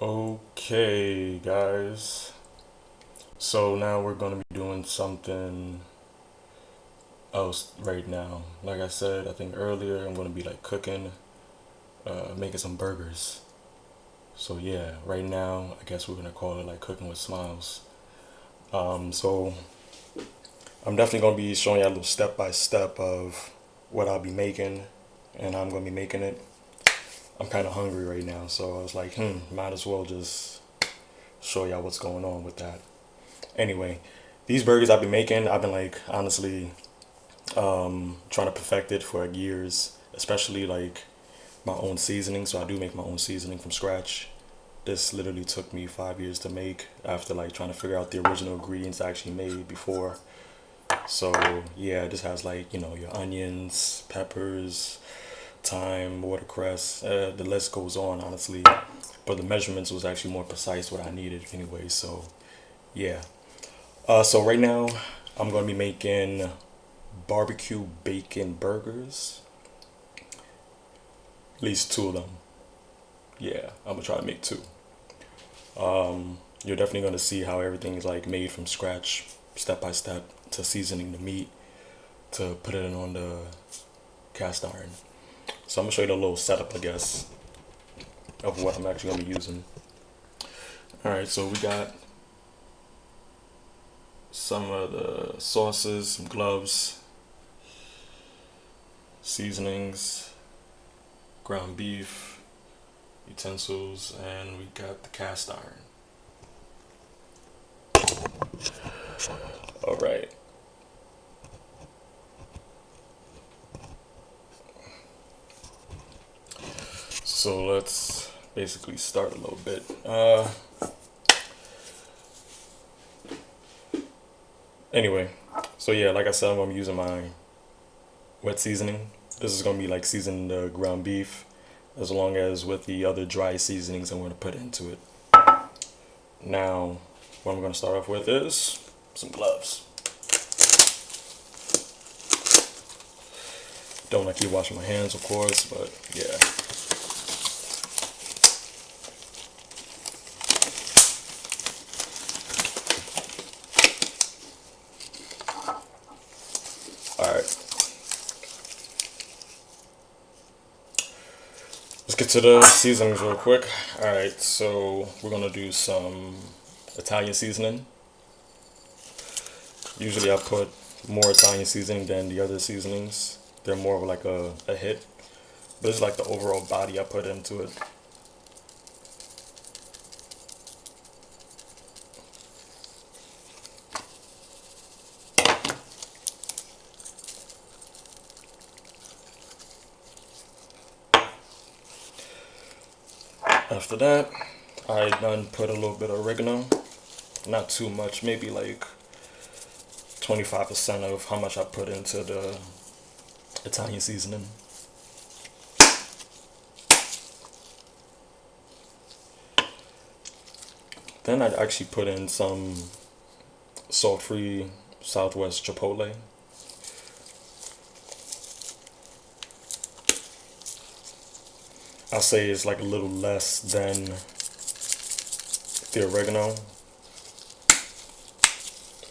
Okay, guys. So now we're gonna be doing something else right now. Like I said, I think earlier, I'm gonna be like cooking, making some burgers. So yeah, right now, I guess we're gonna call it like cooking with smiles. So I'm definitely gonna be showing you a little step by step of what I'll be making, and I'm gonna be making it. I'm kind of hungry right now, so I was like, might as well just show y'all what's going on with that. Anyway, these burgers I've been making, I've been like honestly trying to perfect it for like years, especially like my own seasoning. So I do make my own seasoning from scratch. This literally took me 5 years to make after like trying to figure out the original ingredients I actually made before. So yeah, this has like, your onions, peppers, thyme, watercress. The list goes on, honestly. But the measurements was actually more precise what I needed anyway. So yeah. So right now I'm gonna be making barbecue bacon burgers. At least two of them. Yeah, I'm gonna try to make two. You're definitely gonna see how everything is like made from scratch, step by step, to seasoning the meat, to put it in on the cast iron. So I'm gonna show you the little setup, I guess, of what I'm actually gonna be using. All right, so we got some of the sauces, some gloves, seasonings, ground beef, utensils, and we got the cast iron. All right. So let's basically start a little bit. Anyway, so yeah, like I said, I'm gonna be using my wet seasoning. This is gonna be like seasoning the ground beef, as long as with the other dry seasonings I'm gonna put into it. Now, what I'm gonna start off with is some gloves. Don't like keep washing my hands, of course, but yeah. All right. Let's get to the seasonings real quick. All right, so we're gonna do some Italian seasoning. Usually I put more Italian seasoning than the other seasonings. They're more of like a hit. But it's like the overall body I put into it. After that, I done put a little bit of oregano. Not too much, maybe like 25% of how much I put into the Italian seasoning. Then I'd actually put in some salt-free Southwest Chipotle. I'll say it's like a little less than the oregano.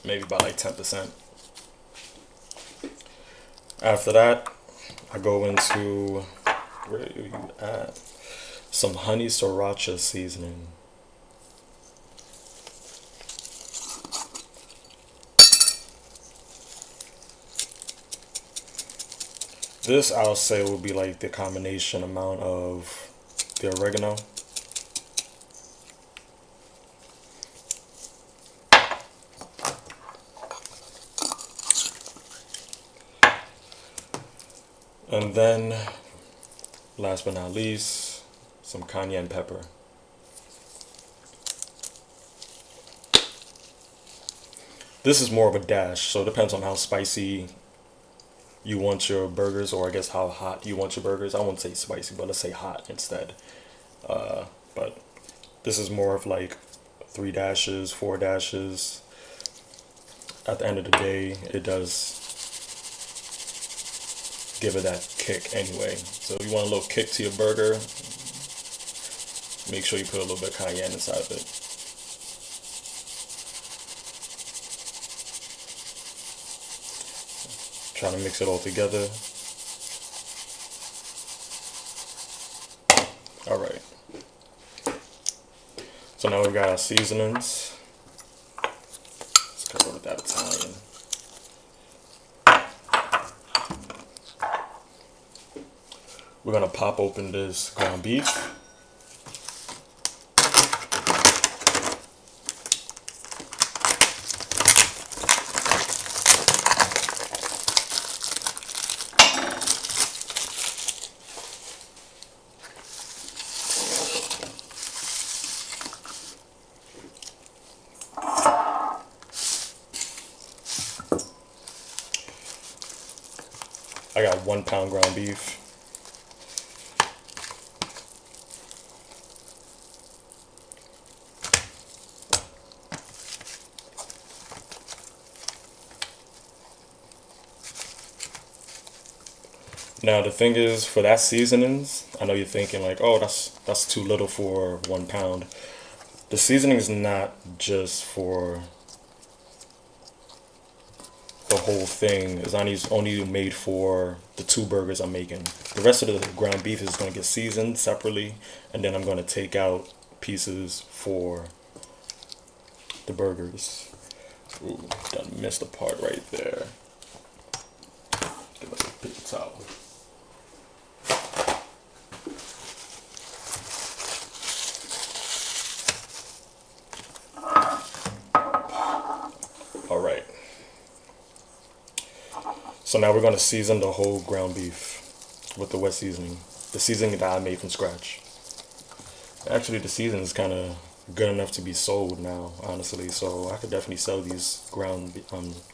Maybe by like 10%. After that, I go into, where are you at? Some honey sriracha seasoning. This I'll say will be like the combination amount of the oregano. And then, last but not least, some cayenne pepper. This is more of a dash, so it depends on how spicy you want your burgers, or I guess how hot you want your burgers. I won't say spicy, but let's say hot instead. But this is more of like 3 dashes, 4 dashes. At the end of the day, it does give it that kick anyway. So if you want a little kick to your burger, Make sure you put a little bit of cayenne inside of it. Trying to mix it all together. Alright. So now we've got our seasonings. Let's cover with that Italian. We're gonna pop open this ground beef. I got 1 pound ground beef. Now the thing is, for that seasonings, I know you're thinking like, oh, that's too little for 1 pound. The seasoning is not just for the whole thing. It's only made for the 2 burgers I'm making. The rest of the ground beef is going to get seasoned separately, and then I'm going to take out pieces for the burgers. Ooh, done missed a part right there. Give us a paper towel. Alright. So now we're going to season the whole ground beef with the wet seasoning. The seasoning that I made from scratch. Actually, the seasoning is kind of good enough to be sold now, honestly. So I could definitely sell these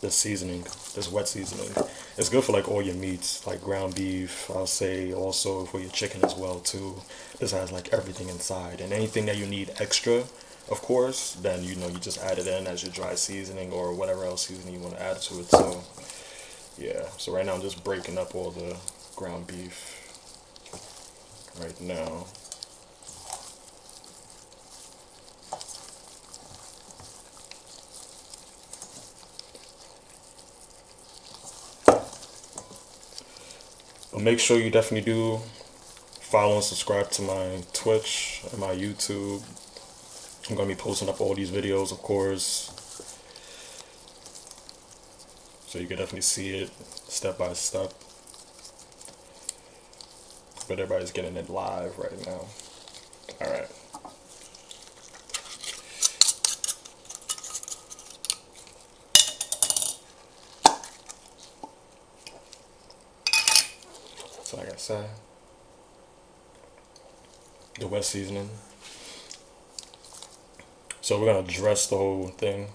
this seasoning, this wet seasoning. It's good for like all your meats, like ground beef. I'll say also for your chicken as well too. This has like everything inside, and anything that you need extra, of course, then you just add it in as your dry seasoning or whatever else seasoning you want to add to it. So yeah, so right now I'm just breaking up all the ground beef right now. But make sure you definitely do follow and subscribe to my Twitch and my YouTube. I'm going to be posting up all these videos, of course, so you can definitely see it step by step. But everybody's getting it live right now. Alright. So like I said, the wet seasoning. So we're going to dress the whole thing.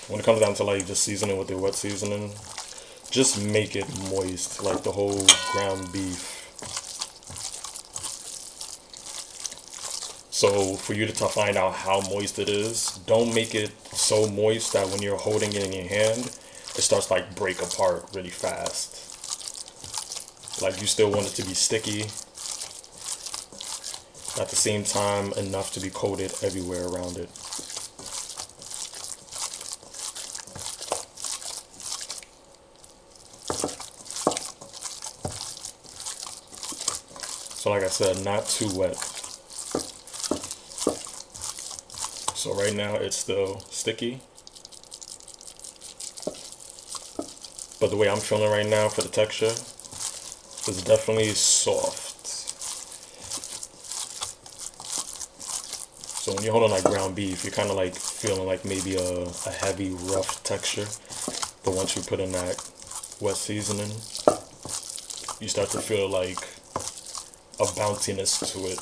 When it comes down to like just seasoning with the wet seasoning, just make it moist, like the whole ground beef. So for you to find out how moist it is, don't make it so moist that when you're holding it in your hand, it starts like break apart really fast. Like you still want it to be sticky, at the same time enough to be coated everywhere around it. So like I said, not too wet. So right now it's still sticky. But the way I'm feeling right now for the texture is definitely soft. So when you're holding like ground beef, you're kind of like feeling like maybe a heavy, rough texture. But once you put in that wet seasoning, you start to feel like a bounciness to it.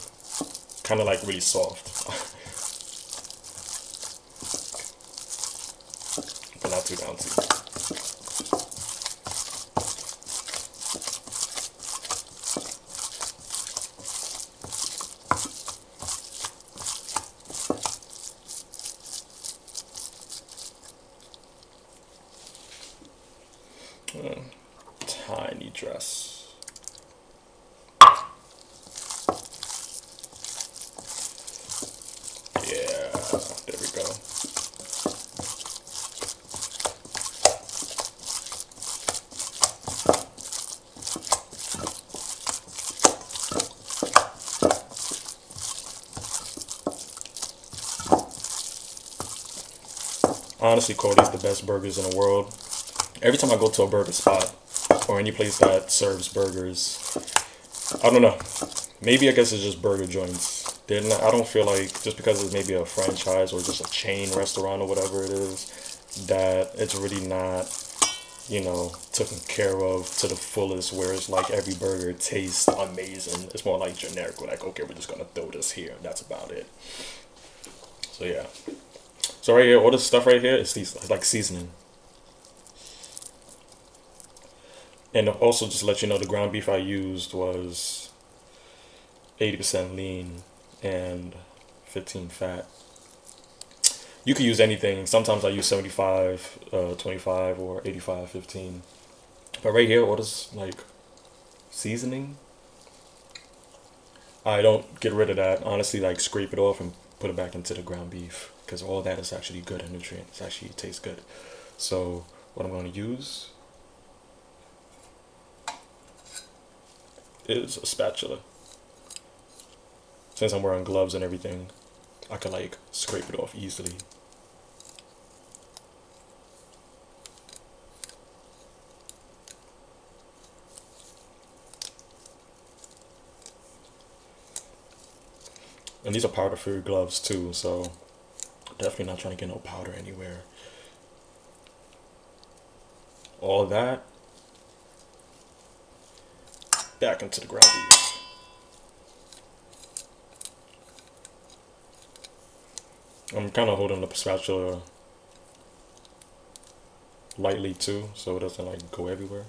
Kind of like really soft. But not too bouncy. Tiny dress. honestly call these the best burgers in the world. Every time I go to a burger spot or any place that serves burgers, I don't know. Maybe I guess it's just burger joints. I don't feel like just because it's maybe a franchise or just a chain restaurant or whatever it is, that it's really not, taken care of to the fullest, where it's like every burger tastes amazing. It's more like generic. We're like, okay, we're just gonna throw this here. That's about it. So yeah. So right here, all this stuff right here is like seasoning. And also just to let you know, the ground beef I used was 80% lean and 15 fat. You could use anything. Sometimes I use 75, 25 or 85, 15. But right here, all this like seasoning, I don't get rid of that. Honestly, like scrape it off and put it back into the ground beef, because all that is actually good and nutrients. Actually tastes good. So what I'm going to use is a spatula. Since I'm wearing gloves and everything, I can like scrape it off easily. And these are powder free gloves too, so definitely not trying to get no powder anywhere. All of that back into the ground beef. I'm kind of holding the spatula lightly too, so it doesn't like go everywhere.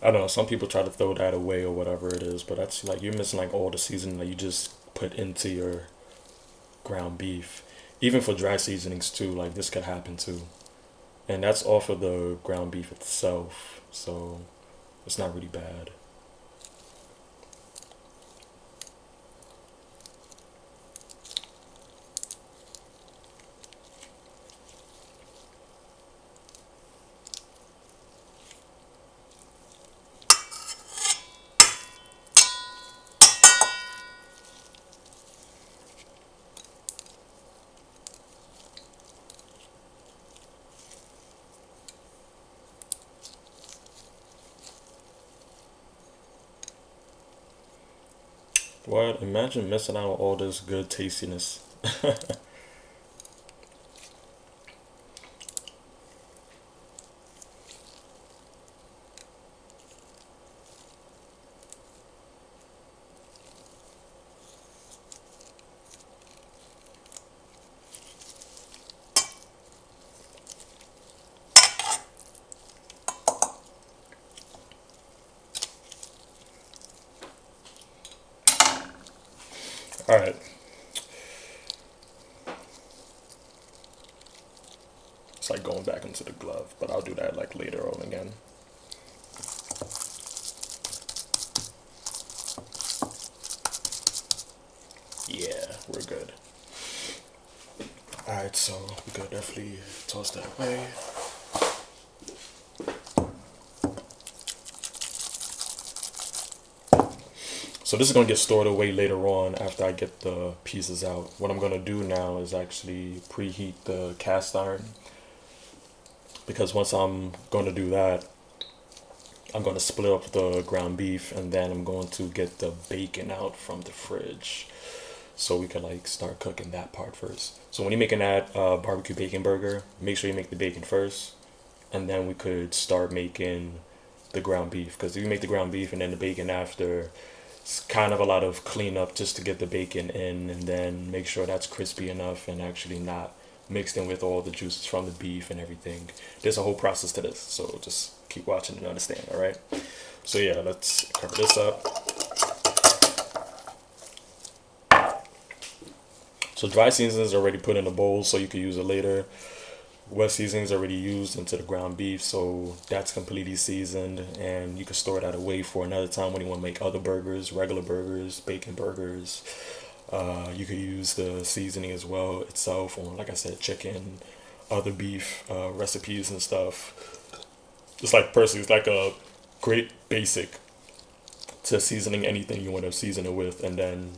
I don't know, some people try to throw that away or whatever it is, but that's like, you're missing like all the seasoning that you just put into your ground beef. Even for dry seasonings too, like this could happen too. And that's off of the ground beef itself, so it's not really bad. What? Imagine missing out on all this good tastiness. All right. It's like going back into the glove, but I'll do that like later on again. Yeah, we're good. All right, so we could definitely toss that away. So this is going to get stored away later on after I get the pieces out. What I'm going to do now is actually preheat the cast iron, because once I'm going to do that, I'm going to split up the ground beef, and then I'm going to get the bacon out from the fridge so we can like start cooking that part first. So when you're making that barbecue bacon burger, make sure you make the bacon first, and then we could start making the ground beef, because if you make the ground beef and then the bacon after, it's kind of a lot of cleanup just to get the bacon in, and then make sure that's crispy enough and actually not mixed in with all the juices from the beef and everything. There's a whole process to this, so just keep watching and understand. All right, so yeah, let's cover this up. So dry seasonings are already put in a bowl, so you can use it later. Wet seasonings already used into the ground beef, so that's completely seasoned, and you can store that away for another time when you want to make other burgers, regular burgers, bacon burgers, You could use the seasoning as well itself on, like I said, chicken, other beef recipes and stuff. It's like personally, it's like a great basic to seasoning anything you want to season it with, and then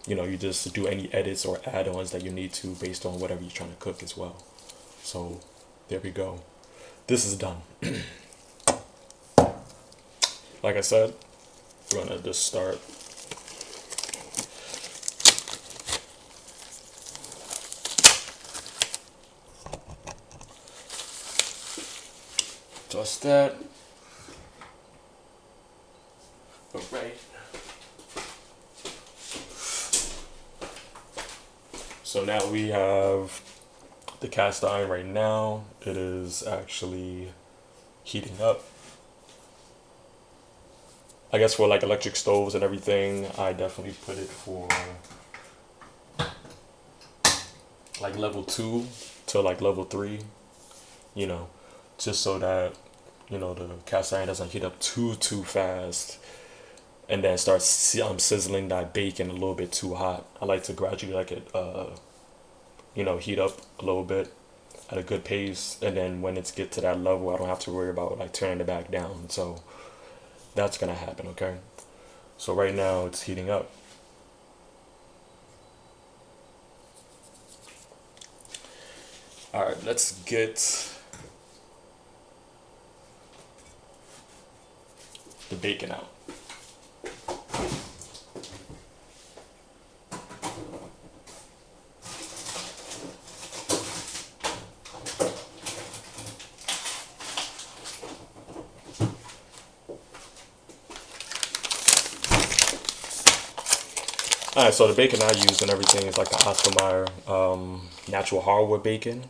you just do any edits or add-ons that you need to based on whatever you're trying to cook as well. So there we go. This is done. Like I said, we're gonna just start. Just that. Alright. So now we have the cast iron right now. It is actually heating up. I guess for like electric stoves and everything, I definitely put it for like level 2 to like level 3, just so that, the cast iron doesn't heat up too fast and then start sizzling that bacon a little bit too hot. I like to gradually like it, heat up a little bit at a good pace, and then when it's get to that level, I don't have to worry about like turning it back down. So that's gonna happen, okay? So right now it's heating up. All right, let's get the bacon out. Alright, so the bacon I use and everything is like the Oscar Mayer natural hardwood bacon,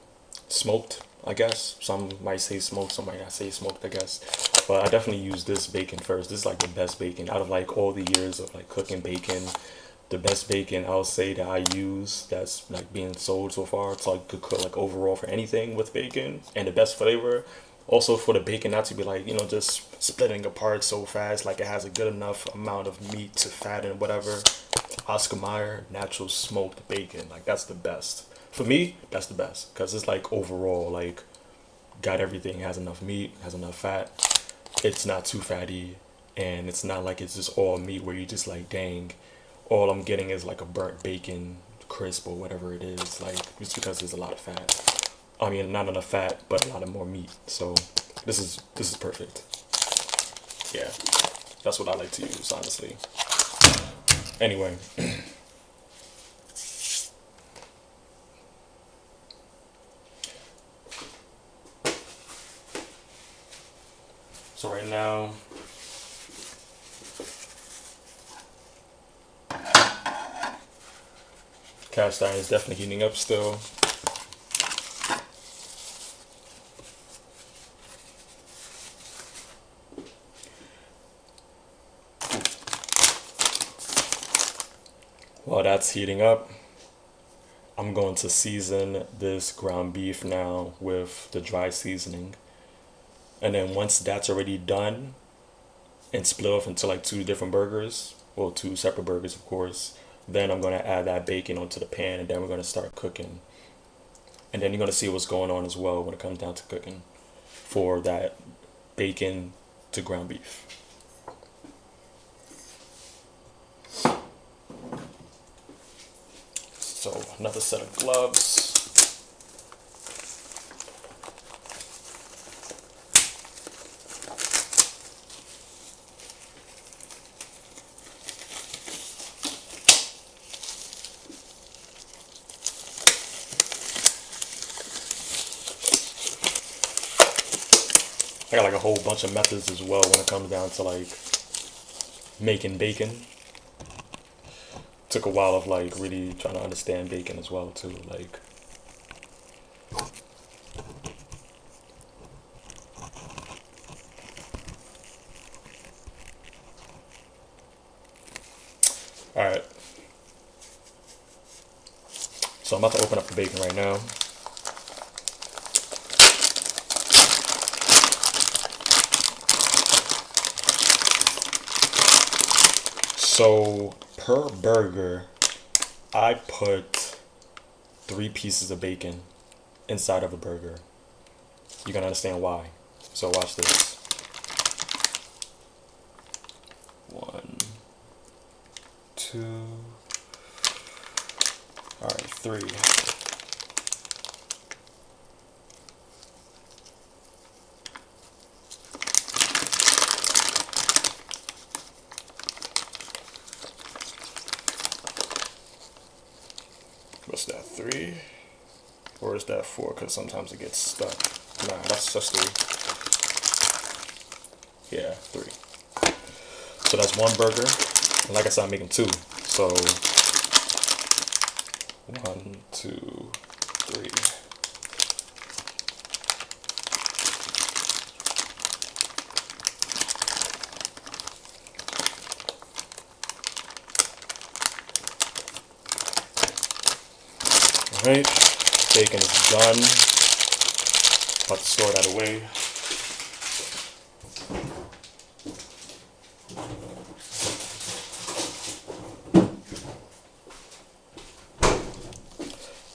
smoked, I guess. Some might say smoked, some might not say smoked, I guess. But I definitely use this bacon first. This is like the best bacon out of like all the years of like cooking bacon. The best bacon I'll say that I use that's like being sold so far. It's like good cook like overall for anything with bacon, and the best flavor. Also for the bacon not to be like, just splitting apart so fast, like it has a good enough amount of meat to fat and whatever. Oscar Mayer natural smoked bacon, like that's the best. For me, that's the best because it's like overall like got everything, has enough meat, has enough fat. It's not too fatty, and it's not like it's just all meat where you just like, dang, all I'm getting is like a burnt bacon crisp or whatever it is, like just because there's a lot of fat. I mean, not enough fat, but a lot of more meat. So this is perfect. Yeah, that's what I like to use, honestly. Anyway. So right now, cast iron is definitely heating up still. While that's heating up, I'm going to season this ground beef now with the dry seasoning. And then once that's already done and split off into like 2 different burgers, well, 2 separate burgers, of course, then I'm going to add that bacon onto the pan, and then we're going to start cooking. And then you're going to see what's going on as well when it comes down to cooking for that bacon to ground beef. So another set of gloves. I got like a whole bunch of methods as well when it comes down to like making bacon. Took a while of like really trying to understand bacon as well too, like alright. So I'm about to open up the bacon right now. So per burger, I put 3 pieces of bacon inside of a burger. You're gonna understand why. So watch this. 1, 2, all right, 3. What's that, 3? Or is that 4? Because sometimes it gets stuck. Nah, that's just 3. Yeah, 3. So that's 1 burger. And like I said, I'm making 2. So 1, 2, 3. Alright, bacon is done. About to store that away.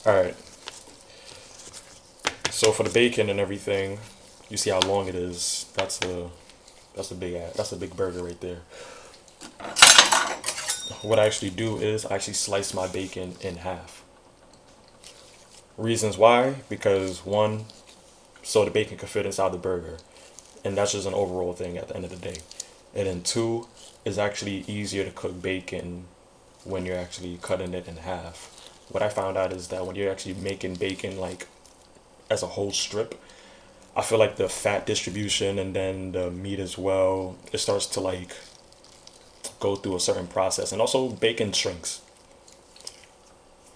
Alright, so for the bacon and everything, you see how long it is. That's a big burger right there. What I actually do is I actually slice my bacon in half. Reasons why? Because 1, so the bacon can fit inside the burger, and that's just an overall thing at the end of the day. And then 2, it's actually easier to cook bacon when you're actually cutting it in half. What I found out is that when you're actually making bacon like as a whole strip, I feel like the fat distribution and then the meat as well, it starts to like go through a certain process. And also bacon shrinks,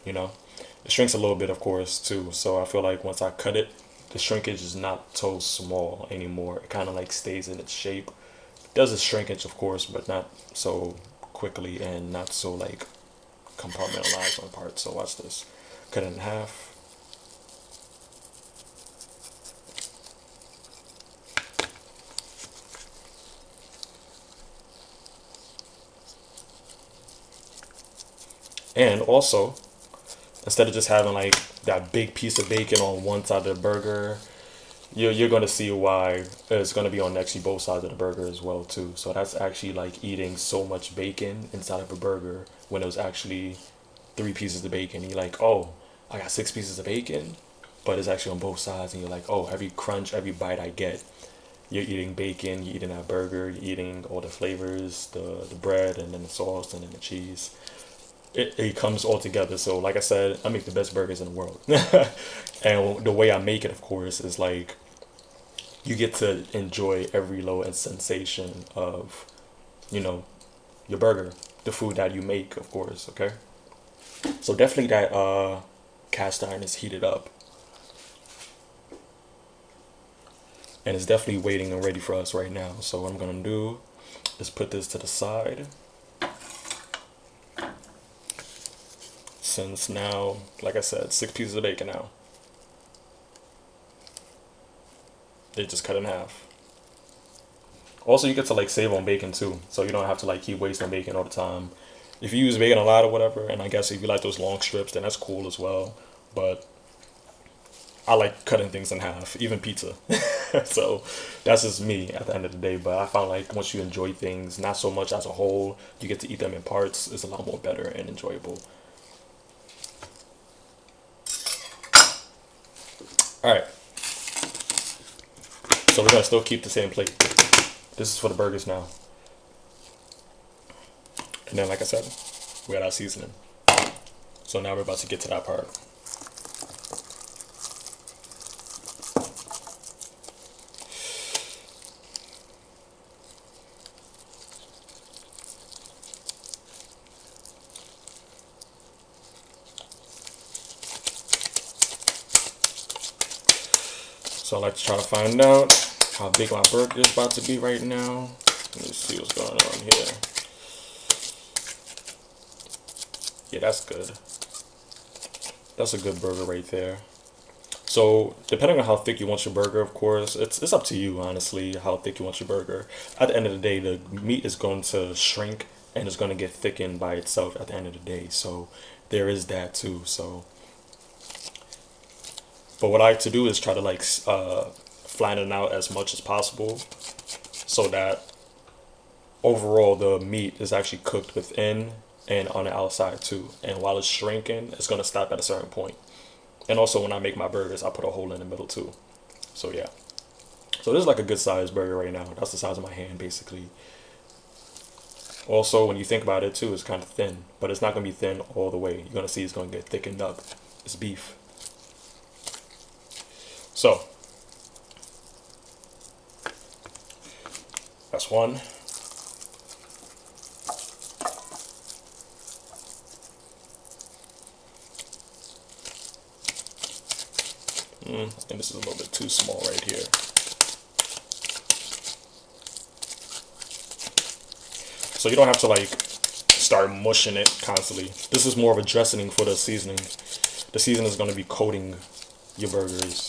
you know, it shrinks a little bit of course too. So I feel like once I cut it, the shrinkage is not so small anymore. It kind of like stays in its shape. It does its shrinkage of course, but not so quickly and not so like compartmentalized on parts. So watch this. Cut it in half. And also, instead of just having like that big piece of bacon on one side of the burger, you're going to see why it's going to be on actually both sides of the burger as well too. So that's actually like eating so much bacon inside of a burger when it was actually 3 pieces of bacon. You're like, oh, I got 6 pieces of bacon, but it's actually on both sides. And you're like, oh, every crunch, every bite I get, you're eating bacon, you're eating that burger, you're eating all the flavors, the bread, and then the sauce, and then the cheese. It comes all together. So like I said, I make the best burgers in the world. And the way I make it, of course, is like you get to enjoy every little sensation of, you know, your burger, the food that you make, of course. Okay, so definitely that cast iron is heated up, and it's definitely waiting and ready for us right now. So what I'm gonna do is put this to the side, since now, like I said, 6 pieces of bacon now. They just cut in half. Also, you get to like save on bacon too, so you don't have to like keep wasting bacon all the time. If you use bacon a lot or whatever, and I guess if you like those long strips, then that's cool as well. But I like cutting things in half, even pizza. So that's just me at the end of the day. But I found like once you enjoy things, not so much as a whole, you get to eat them in parts, it's a lot more better and enjoyable. Alright. So we're gonna still keep the same plate. This is for the burgers now. And then like I said, we got our seasoning. So now we're about to get to that part. So I like to try to find out how big my burger is about to be right now. Let me see what's going on here. Yeah, that's good. That's a good burger right there. So depending on how thick you want your burger, of course, it's up to you, honestly, how thick you want your burger. At the end of the day, the meat is going to shrink and it's going to get thickened by itself at the end of the day. So there is that too. So, but what I like to do is try to like flatten it out as much as possible, so that overall the meat is actually cooked within and on the outside too. And while it's shrinking, it's gonna stop at a certain point. And also when I make my burgers, I put a hole in the middle too. So yeah. So this is like a good sized burger right now. That's the size of my hand basically. Also, when you think about it too, it's kind of thin, but it's not gonna be thin all the way. You're gonna see it's gonna get thickened up. It's beef. So that's one. I think this is a little bit too small right here. So you don't have to like start mushing it constantly. This is more of a dressing for the seasoning. The seasoning is going to be coating your burgers.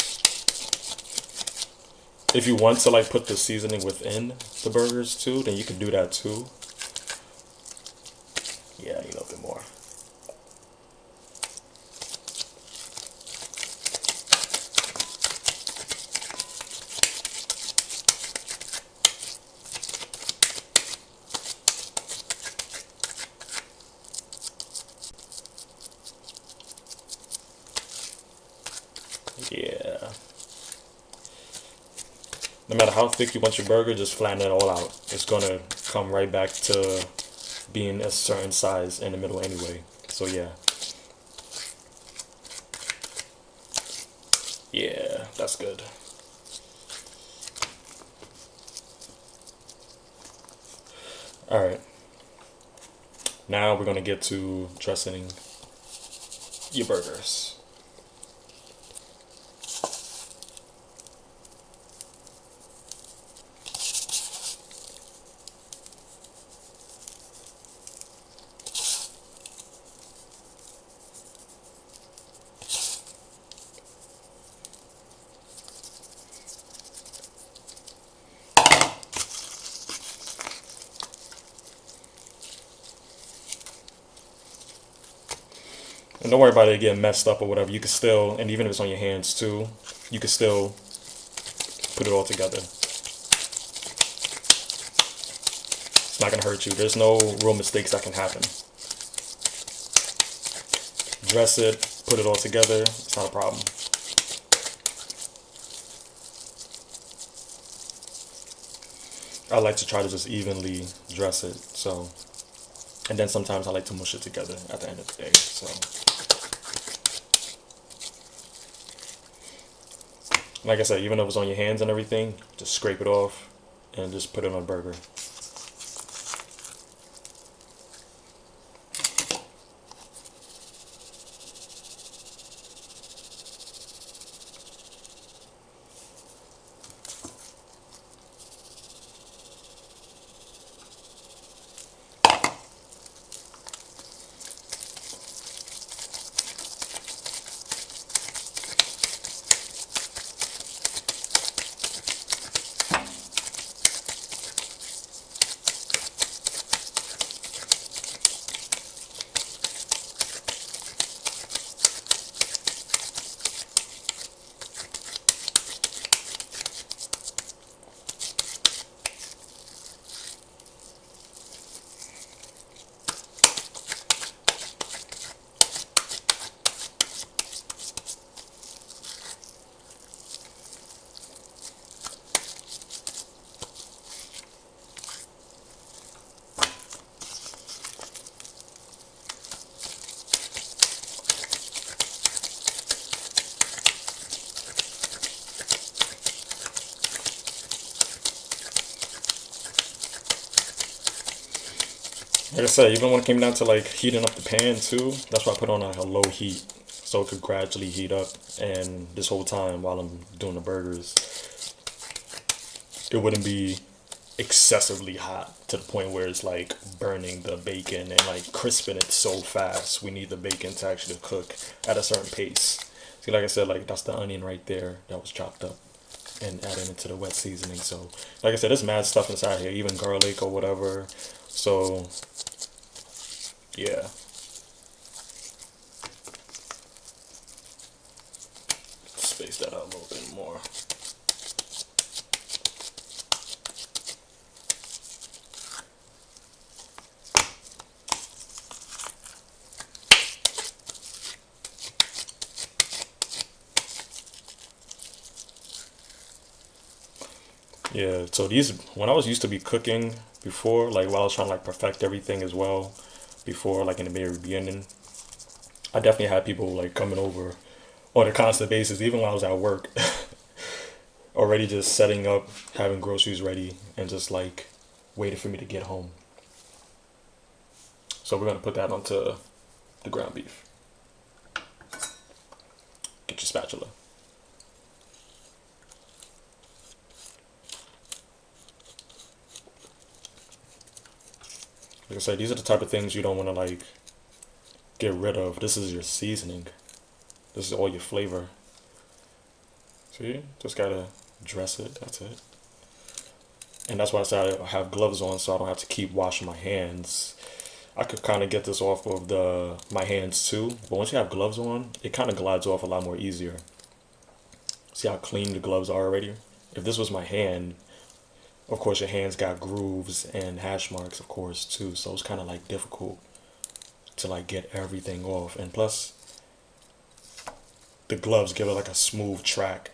If you want to like put the seasoning within the burgers too, then you can do that too. Yeah, a little bit more. Yeah. No matter how thick you want your burger, just flatten it all out. It's gonna come right back to being a certain size in the middle anyway. So yeah. Yeah, that's good. Alright. Now we're gonna get to dressing your burgers. And don't worry about it getting messed up or whatever. You can still, and even if it's on your hands too, you can still put it all together. It's not going to hurt you. There's no real mistakes that can happen. Dress it, put it all together. It's not a problem. I like to try to just evenly dress it. So, and then sometimes I like to mush it together at the end of the day. So, like I said, even if it's on your hands and everything, just scrape it off and just put it on a burger. Like I said, even when it came down to like heating up the pan too, that's why I put on a low heat so it could gradually heat up. And this whole time while I'm doing the burgers, it wouldn't be excessively hot to the point where it's like burning the bacon and like crisping it so fast. We need the bacon to actually cook at a certain pace. See, like I said, like that's the onion right there that was chopped up and added into the wet seasoning. So, like I said, there's mad stuff inside here, even garlic or whatever. So, yeah. Yeah, so these, when I was used to be cooking before, like while I was trying to like perfect everything as well, before like in the very beginning, I definitely had people like coming over on a constant basis, even when I was at work, already just setting up, having groceries ready, and just like waiting for me to get home. So we're gonna put that onto the ground beef. Get your spatula. Like I said, these are the type of things you don't want to like get rid of. This is your seasoning. This is all your flavor. See, just gotta dress it. That's it. And that's why I said I have gloves on, so I don't have to keep washing my hands. I could kind of get this off of the my hands too, but once you have gloves on, it kind of glides off a lot more easier. See how clean the gloves are already? If this was my hand, of course your hands got grooves and hash marks, of course, too. So it's kind of like difficult to like get everything off. And plus, the gloves give it like a smooth track.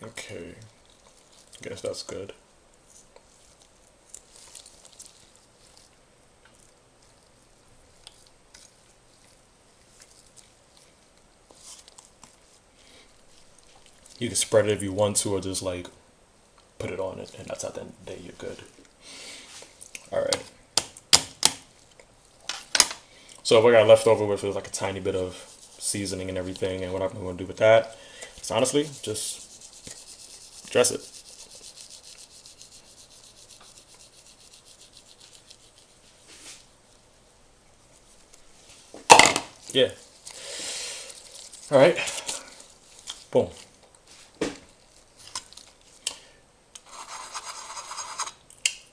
Okay, guess that's good. You can spread it if you want to, or just like put it on it, and that's at the end of the day, you're good. All right. So what I got left over with is like a tiny bit of seasoning and everything, and what I'm going to do with that is honestly just dress it. Yeah. All right. Boom.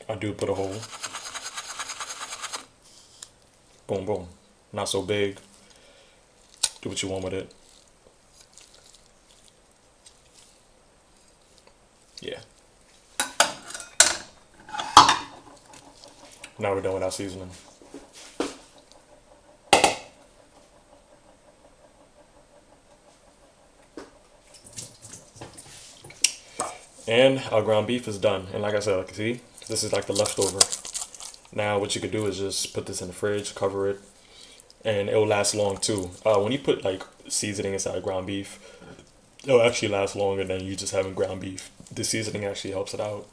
I do put a hole. Boom, boom. Not so big. Do what you want with it. Yeah. Now we're done with our seasoning. And our ground beef is done. And like I said, like, see, this is like the leftover. Now what you could do is just put this in the fridge, cover it, and it will last long too. When you put like seasoning inside ground beef, it'll actually last longer than you just having ground beef. The seasoning actually helps it out,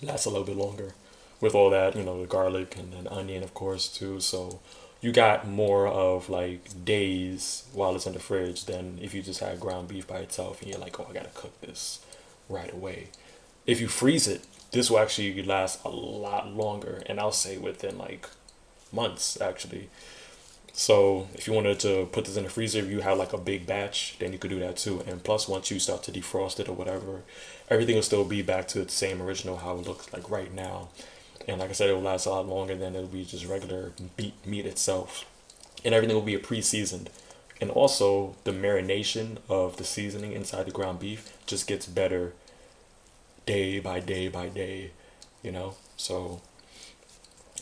lasts a little bit longer with all that, you know, the garlic and then onion, of course, too. So you got more of like days while it's in the fridge than if you just had ground beef by itself and you're like, oh, I gotta cook this right away. If you freeze it, this will actually last a lot longer, and I'll say within like months actually. So if you wanted to put this in the freezer, if you have like a big batch, then you could do that too. And plus, once you start to defrost it or whatever, everything will still be back to its same original how it looks like right now. And like I said, it will last a lot longer than it'll be just regular meat itself. And everything will be pre-seasoned. And also, the marination of the seasoning inside the ground beef just gets better day by day by day, you know? So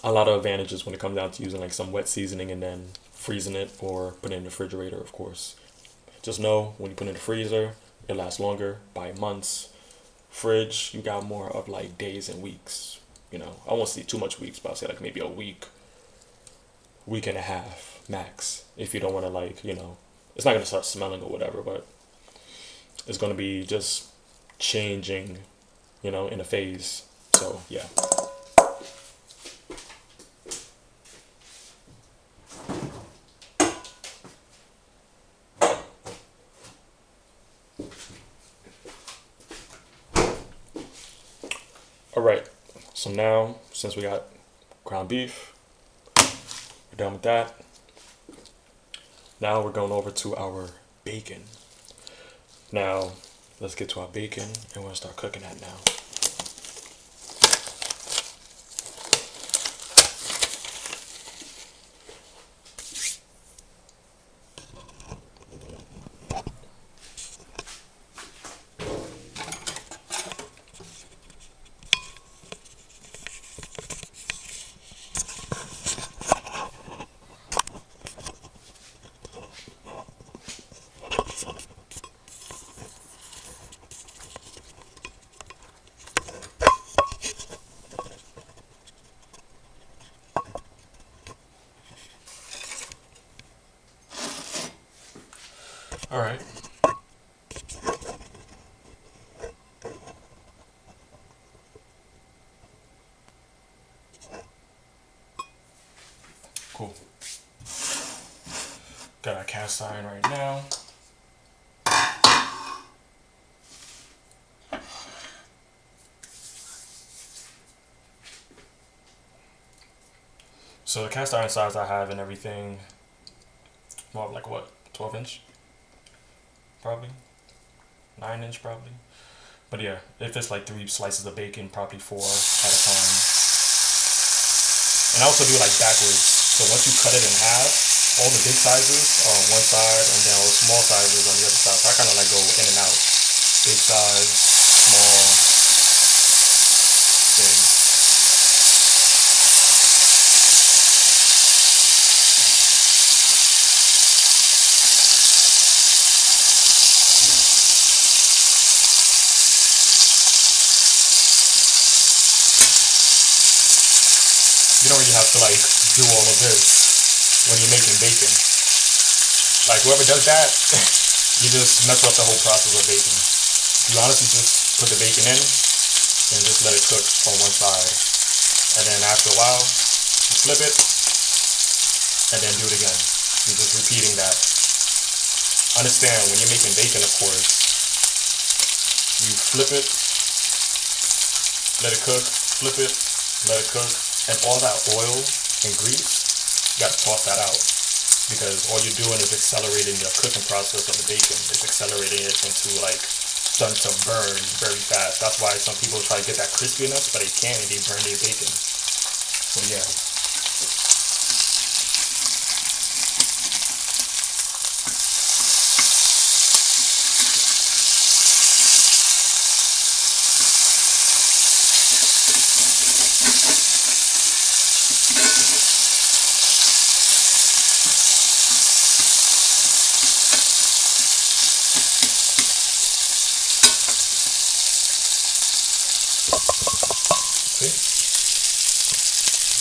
a lot of advantages when it comes down to using like some wet seasoning and then freezing it or putting it in the refrigerator, of course. Just know when you put it in the freezer, it lasts longer by months. Fridge, you got more of like days and weeks. You know, I won't say too much weeks, but I'll say like maybe a week, week and a half max. If you don't want to like, you know, it's not gonna start smelling or whatever, but it's gonna be just changing, you know, in a phase. So yeah. Alright, so now since we got ground beef, we're done with that. Now we're going over to our bacon. Now, let's get to our bacon and we're gonna start cooking that now. All right. Cool. Got our cast iron right now. So the cast iron size I have and everything, more of like what, 12 inch? Probably. 9 inch probably. But yeah, if it's like 3 slices of bacon, probably 4 at a time. And I also do it like backwards. So once you cut it in half, all the big sizes are on one side and then all the small sizes on the other side. So I kind of like go in and out. Big size, small, big. You don't really have to like do all of this when you're making bacon. Like whoever does that, you just mess up the whole process of baking. You honestly just put the bacon in and just let it cook on one side. And then after a while, you flip it and then do it again. You're just repeating that. Understand, when you're making bacon, of course, you flip it, let it cook, flip it, let it cook. And all that oil and grease, you gotta toss that out. Because all you're doing is accelerating the cooking process of the bacon. It's accelerating it into like done to burn very fast. That's why some people try to get that crispiness, but they can't and they burn their bacon. So yeah.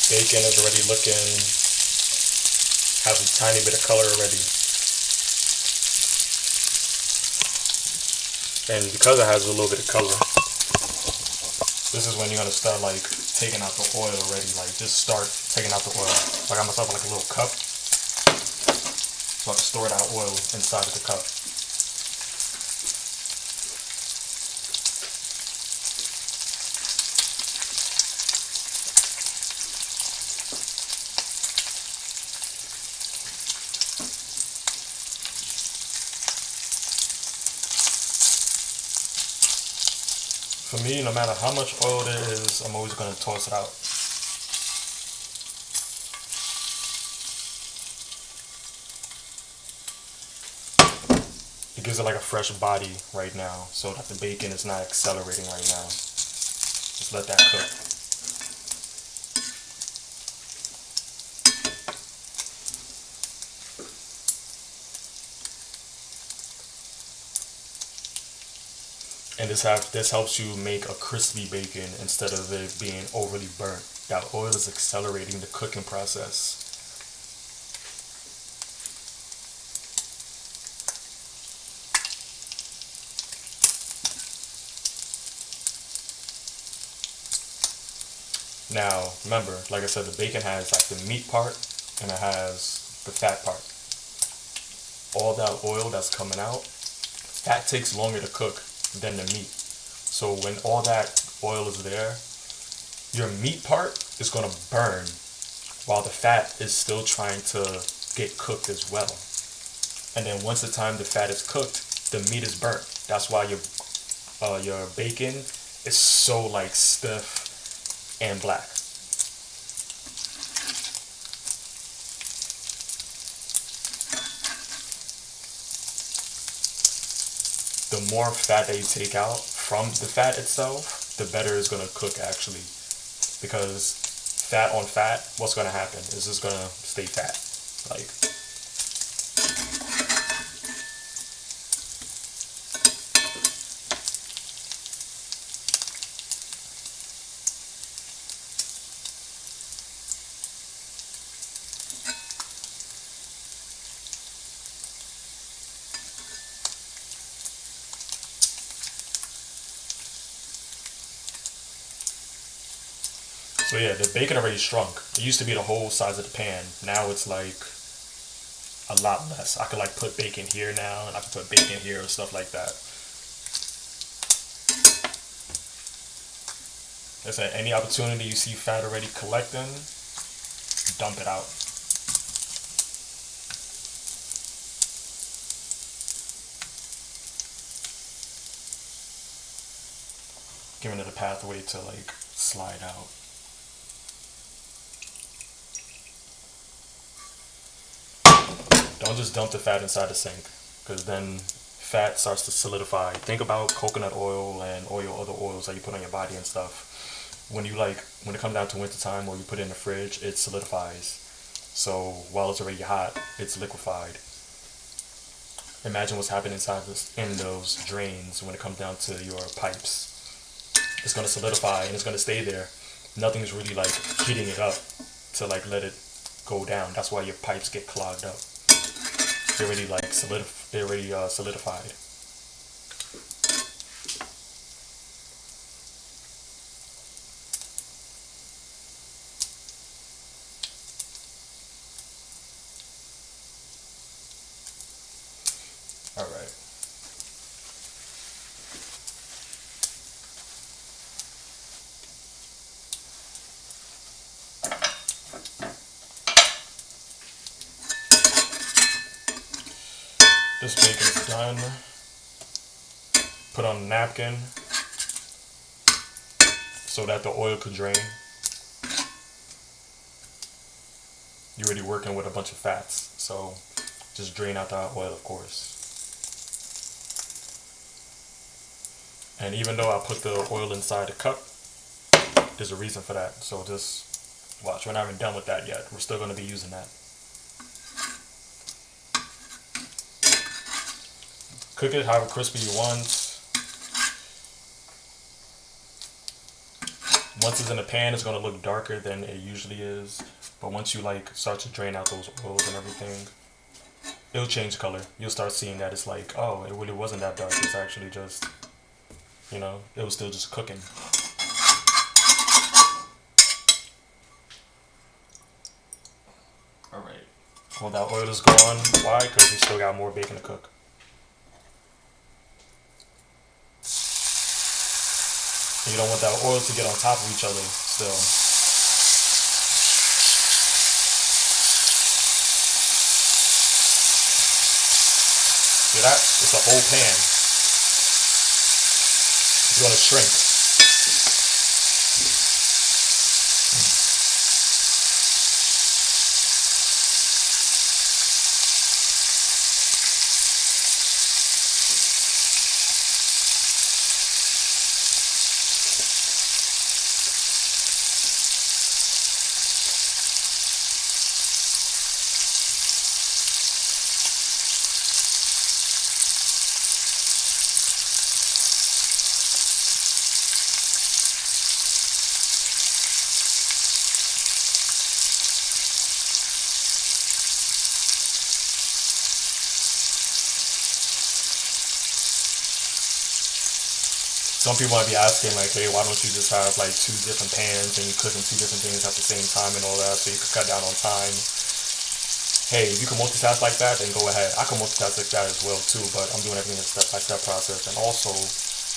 Bacon is already looking, has a tiny bit of color already. And because it has a little bit of color, this is when you're gonna start like taking out the oil already. Like just start taking out the oil. So I got myself like a little cup, so I can store that oil inside of the cup. For me, no matter how much oil there is, I'm always going to toss it out. It gives it like a fresh body right now, so that the bacon is not accelerating right now. Just let that cook. And this helps you make a crispy bacon instead of it being overly burnt. That oil is accelerating the cooking process. Now, remember, like I said, the bacon has like the meat part and it has the fat part. All that oil that's coming out, that takes longer to cook than the meat. So when all that oil is there, your meat part is gonna burn while the fat is still trying to get cooked as well. And then once the time the fat is cooked, the meat is burnt. That's why your bacon is so like stiff and black. The more fat that you take out from the fat itself, the better it's gonna cook actually. Because fat on fat, what's gonna happen? It's just gonna stay fat. Like, so yeah, the bacon already shrunk. It used to be the whole size of the pan. Now it's like a lot less. I could like put bacon here now, and I could put bacon here and stuff like that. Like I said, any opportunity you see fat already collecting, dump it out. Giving it a pathway to like slide out. Don't just dump the fat inside the sink, because then fat starts to solidify. Think about coconut oil and other oils that you put on your body and stuff. When it comes down to winter time or you put it in the fridge, it solidifies. So while it's already hot, it's liquefied. Imagine what's happening in those drains when it comes down to your pipes. It's gonna solidify and it's gonna stay there. Nothing's really like heating it up to like let it go down. That's why your pipes get clogged up. They're already like solidified. All right. This bacon is done. Put on a napkin so that the oil could drain. You're already working with a bunch of fats, so just drain out the oil, of course. And even though I put the oil inside the cup, there's a reason for that. So just watch. We're not even done with that yet. We're still going to be using that. Cook it however crispy you want. Once it's in the pan, it's going to look darker than it usually is. But once you like start to drain out those oils and everything, it'll change color. You'll start seeing that it's like, oh, it really wasn't that dark. It's actually just, you know, it was still just cooking. Alright. Well, that oil is gone. Why? Because we still got more bacon to cook. You don't want that oil to get on top of each other still. See that? It's a whole pan. It's going to shrink. Some people might be asking like, hey, why don't you just have like 2 different pans and you cooking 2 different things at the same time and all that so you can cut down on time. Hey, if you can multitask like that, then go ahead. I can multitask like that as well too, but I'm doing everything in a step-by-step process. And also,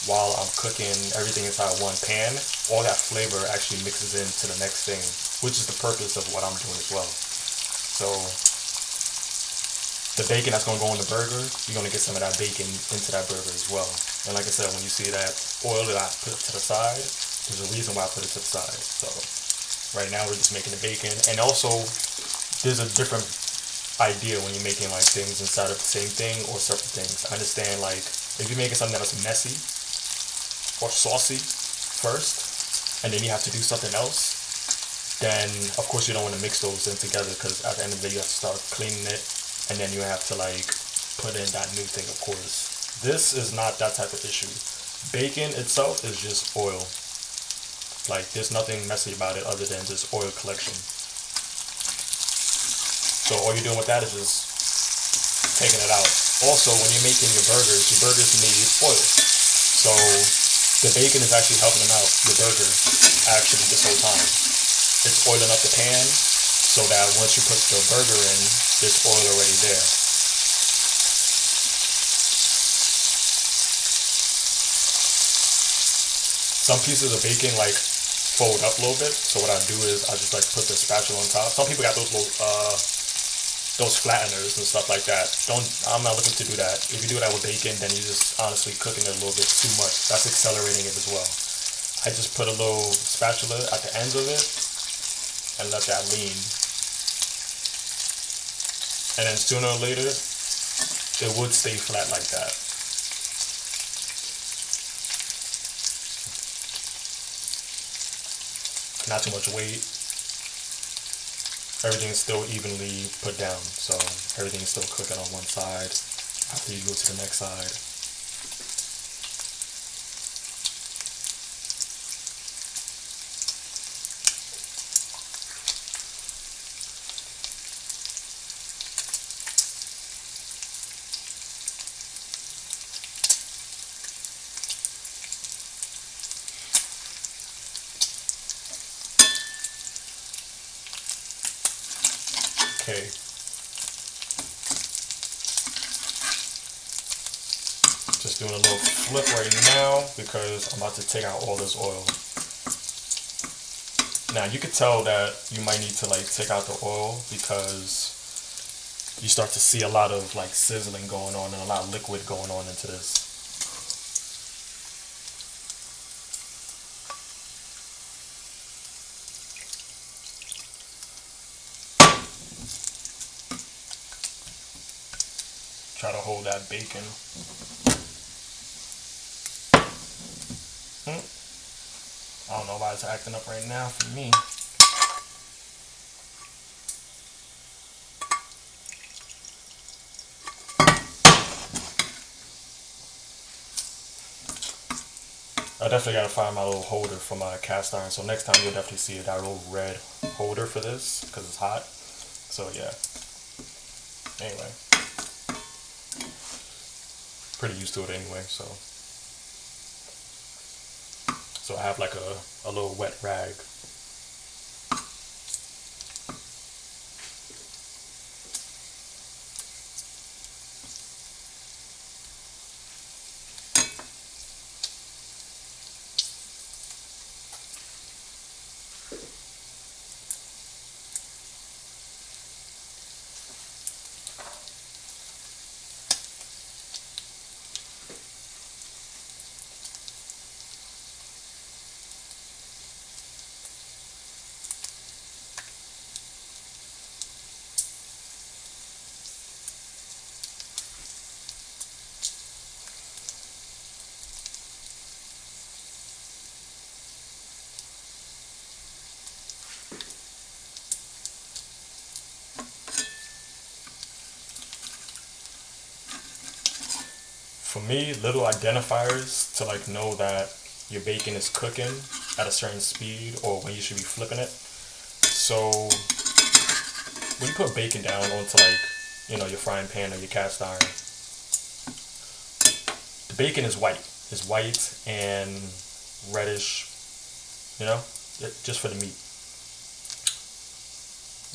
while I'm cooking everything inside one pan, all that flavor actually mixes into the next thing, which is the purpose of what I'm doing as well. So the bacon that's going to go in the burger, you're going to get some of that bacon into that burger as well. And like I said, when you see that oil that I put to the side, there's a reason why I put it to the side. So right now we're just making the bacon. And also, there's a different idea when you're making like things inside of the same thing or separate things. I understand like if you're making something that's messy or saucy first, and then you have to do something else, then of course you don't want to mix those in together, because at the end of the day you have to start cleaning it, and then you have to like put in that new thing, of course. This is not that type of issue. Bacon itself is just oil. Like there's nothing messy about it other than just oil collection. So all you're doing with that is just taking it out. Also, when you're making your burgers need oil. So the bacon is actually helping them out, your burger, actually this whole time. It's oiling up the pan so that once you put the burger in, there's oil already there. Some pieces of bacon like fold up a little bit, so what I do is I just like put the spatula on top. Some people got those little those flatteners and stuff like that. I'm not looking to do that. If you do that with bacon, then you're just honestly cooking it a little bit too much. That's accelerating it as well. I just put a little spatula at the ends of it and let that lean. And then sooner or later, it would stay flat like that. Not too much weight. Everything's still evenly put down, so everything's still cooking on one side after you go to the next side. Okay. Just doing a little flip right now because I'm about to take out all this oil. Now you could tell that you might need to like take out the oil because you start to see a lot of like sizzling going on and a lot of liquid going on into this. Try to hold that bacon. I don't know why it's acting up right now for me. I definitely gotta find my little holder for my cast iron. So next time you'll definitely see that little red holder for this because it's hot. So yeah. Anyway. Pretty used to it anyway, so I have like a little wet rag. For me, little identifiers to like know that your bacon is cooking at a certain speed or when you should be flipping it. So when you put bacon down onto like, your frying pan or your cast iron, the bacon is white. It's white and reddish, just for the meat.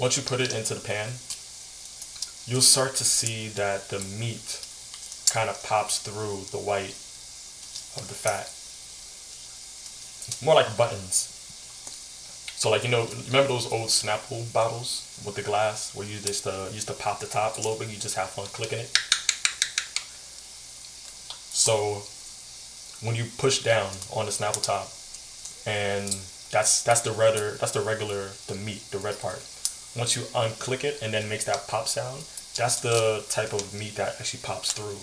Once you put it into the pan, you'll start to see that the meat kind of pops through the white of the fat. More like buttons. So like, you know, remember those old Snapple bottles with the glass where you just used to pop the top a little bit, you just have fun clicking it? So when you push down on the Snapple top, and that's the regular the meat, the red part. Once you unclick it and then makes that pop sound, that's the type of meat that actually pops through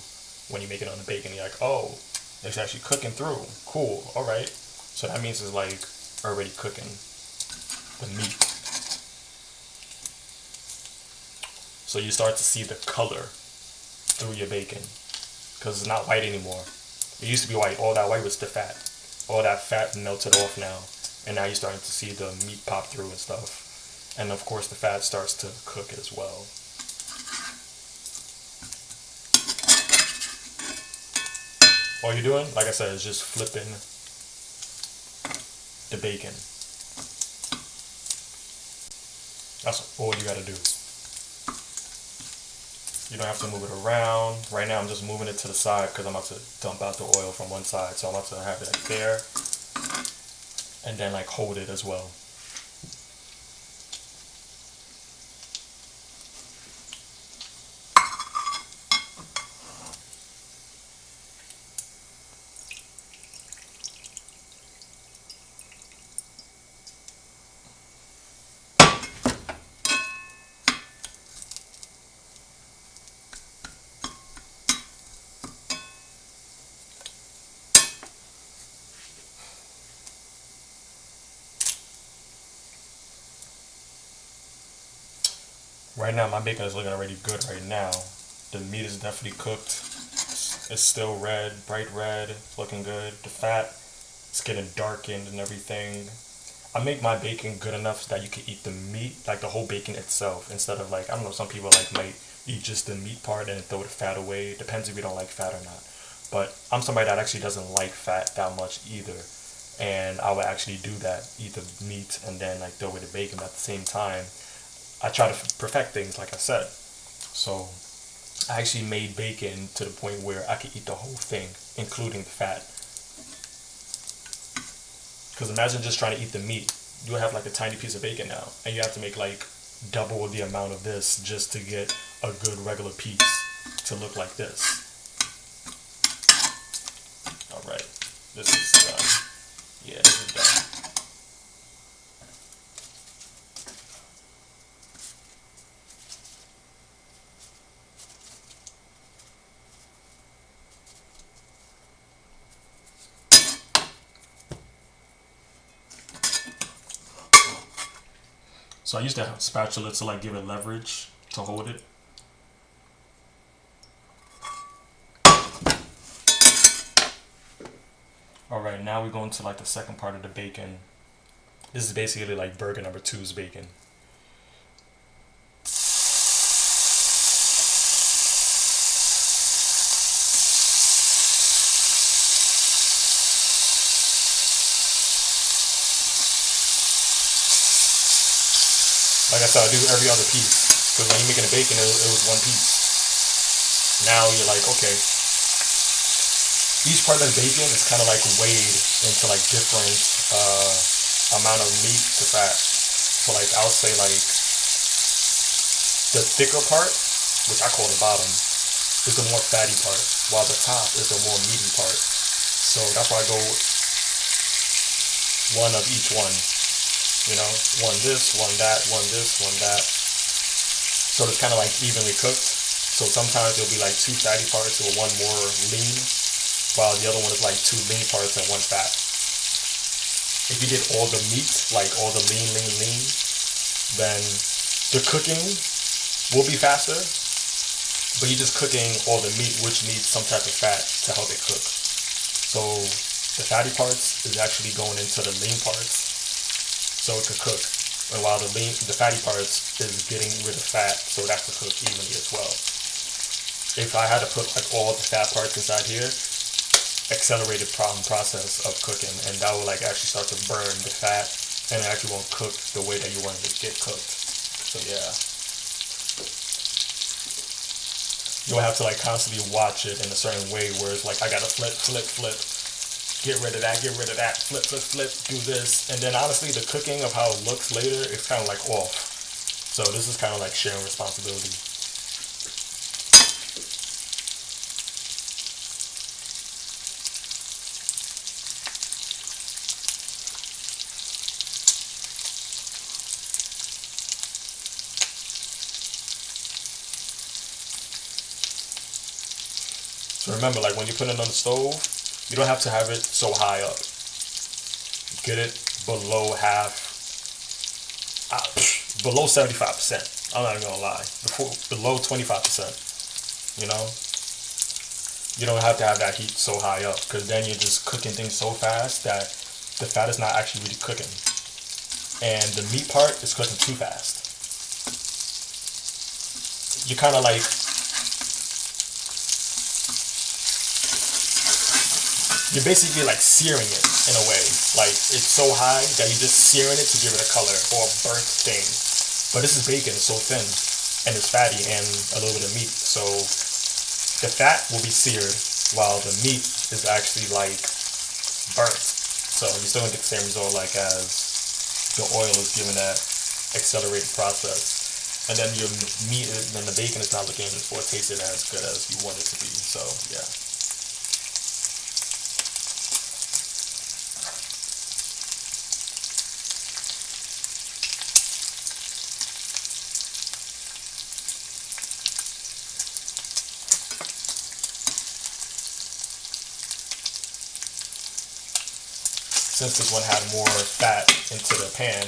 when you make it on the bacon. You're like, oh, it's actually cooking through. Cool, all right. So that means it's like already cooking the meat. So you start to see the color through your bacon because it's not white anymore. It used to be white. All that white was the fat. All that fat melted off now, and now you're starting to see the meat pop through and stuff. And of course the fat starts to cook as well. All you're doing, like I said, is just flipping the bacon. That's all you gotta do. You don't have to move it around. Right now I'm just moving it to the side because I'm about to dump out the oil from one side. So I'm about to have it like there and then like hold it as well. Right now my bacon is looking already good right now. The meat is definitely cooked. It's still red, bright red, it's looking good. The fat, it's getting darkened and everything. I make my bacon good enough so that you can eat the meat, like the whole bacon itself, instead of like, I don't know, some people like might eat just the meat part and throw the fat away. It depends if you don't like fat or not. But I'm somebody that actually doesn't like fat that much either. And I would actually do that, eat the meat and then like throw away the bacon. But at the same time, I try to perfect things, like I said. So I actually made bacon to the point where I could eat the whole thing, including the fat. Because imagine just trying to eat the meat. You have like a tiny piece of bacon now, and you have to make like double the amount of this just to get a good regular piece to look like this. Alright, this is done. Yeah, this is done. So I used to have a spatula to like give it leverage to hold it. Alright, now we're going to like the second part of the bacon. This is basically like burger number 2's bacon. Like I said, I do every other piece. Because when you're making a bacon, it was one piece. Now you're like, okay. Each part of the bacon is kind of like weighed into like different amount of meat to fat. So like I'll say like the thicker part, which I call the bottom, is the more fatty part, while the top is the more meaty part. So that's why I go one of each one. You know, one this, one that, one this, one that. So it's kind of like evenly cooked. So sometimes it'll be like 2 fatty parts or one more lean, while the other one is like 2 lean parts and 1 fat. If you did all the meat, like all the lean, then the cooking will be faster, but you're just cooking all the meat, which needs some type of fat to help it cook. So the fatty parts is actually going into the lean parts, so it could cook. And while the fatty parts is getting rid of fat, so that could cook evenly as well. If I had to put like all the fat parts inside here, accelerated process of cooking, and that will like actually start to burn the fat, and it actually won't cook the way that you want it to get cooked. So yeah, you'll have to like constantly watch it in a certain way, where it's like I gotta flip, get rid of that, flip, flip, flip, do this. And then honestly, the cooking of how it looks later is kind of like off. So this is kind of like sharing responsibility. So remember, like when you put it on the stove, you don't have to have it so high up. Get it below half, below 75%. I'm not even gonna lie, below 25%. You know, you don't have to have that heat so high up, because then you're just cooking things so fast that the fat is not actually really cooking, and the meat part is cooking too fast. You kind of like, you're basically like searing it in a way. Like it's so high that you're just searing it to give it a color or a burnt thing. But this is bacon, it's so thin and it's fatty and a little bit of meat. So the fat will be seared while the meat is actually like burnt. So you still don't get the same result like as the oil is giving that accelerated process. And then your meat and the bacon is not looking or tasting as good as you want it to be. So yeah. Since this one had more fat into the pan,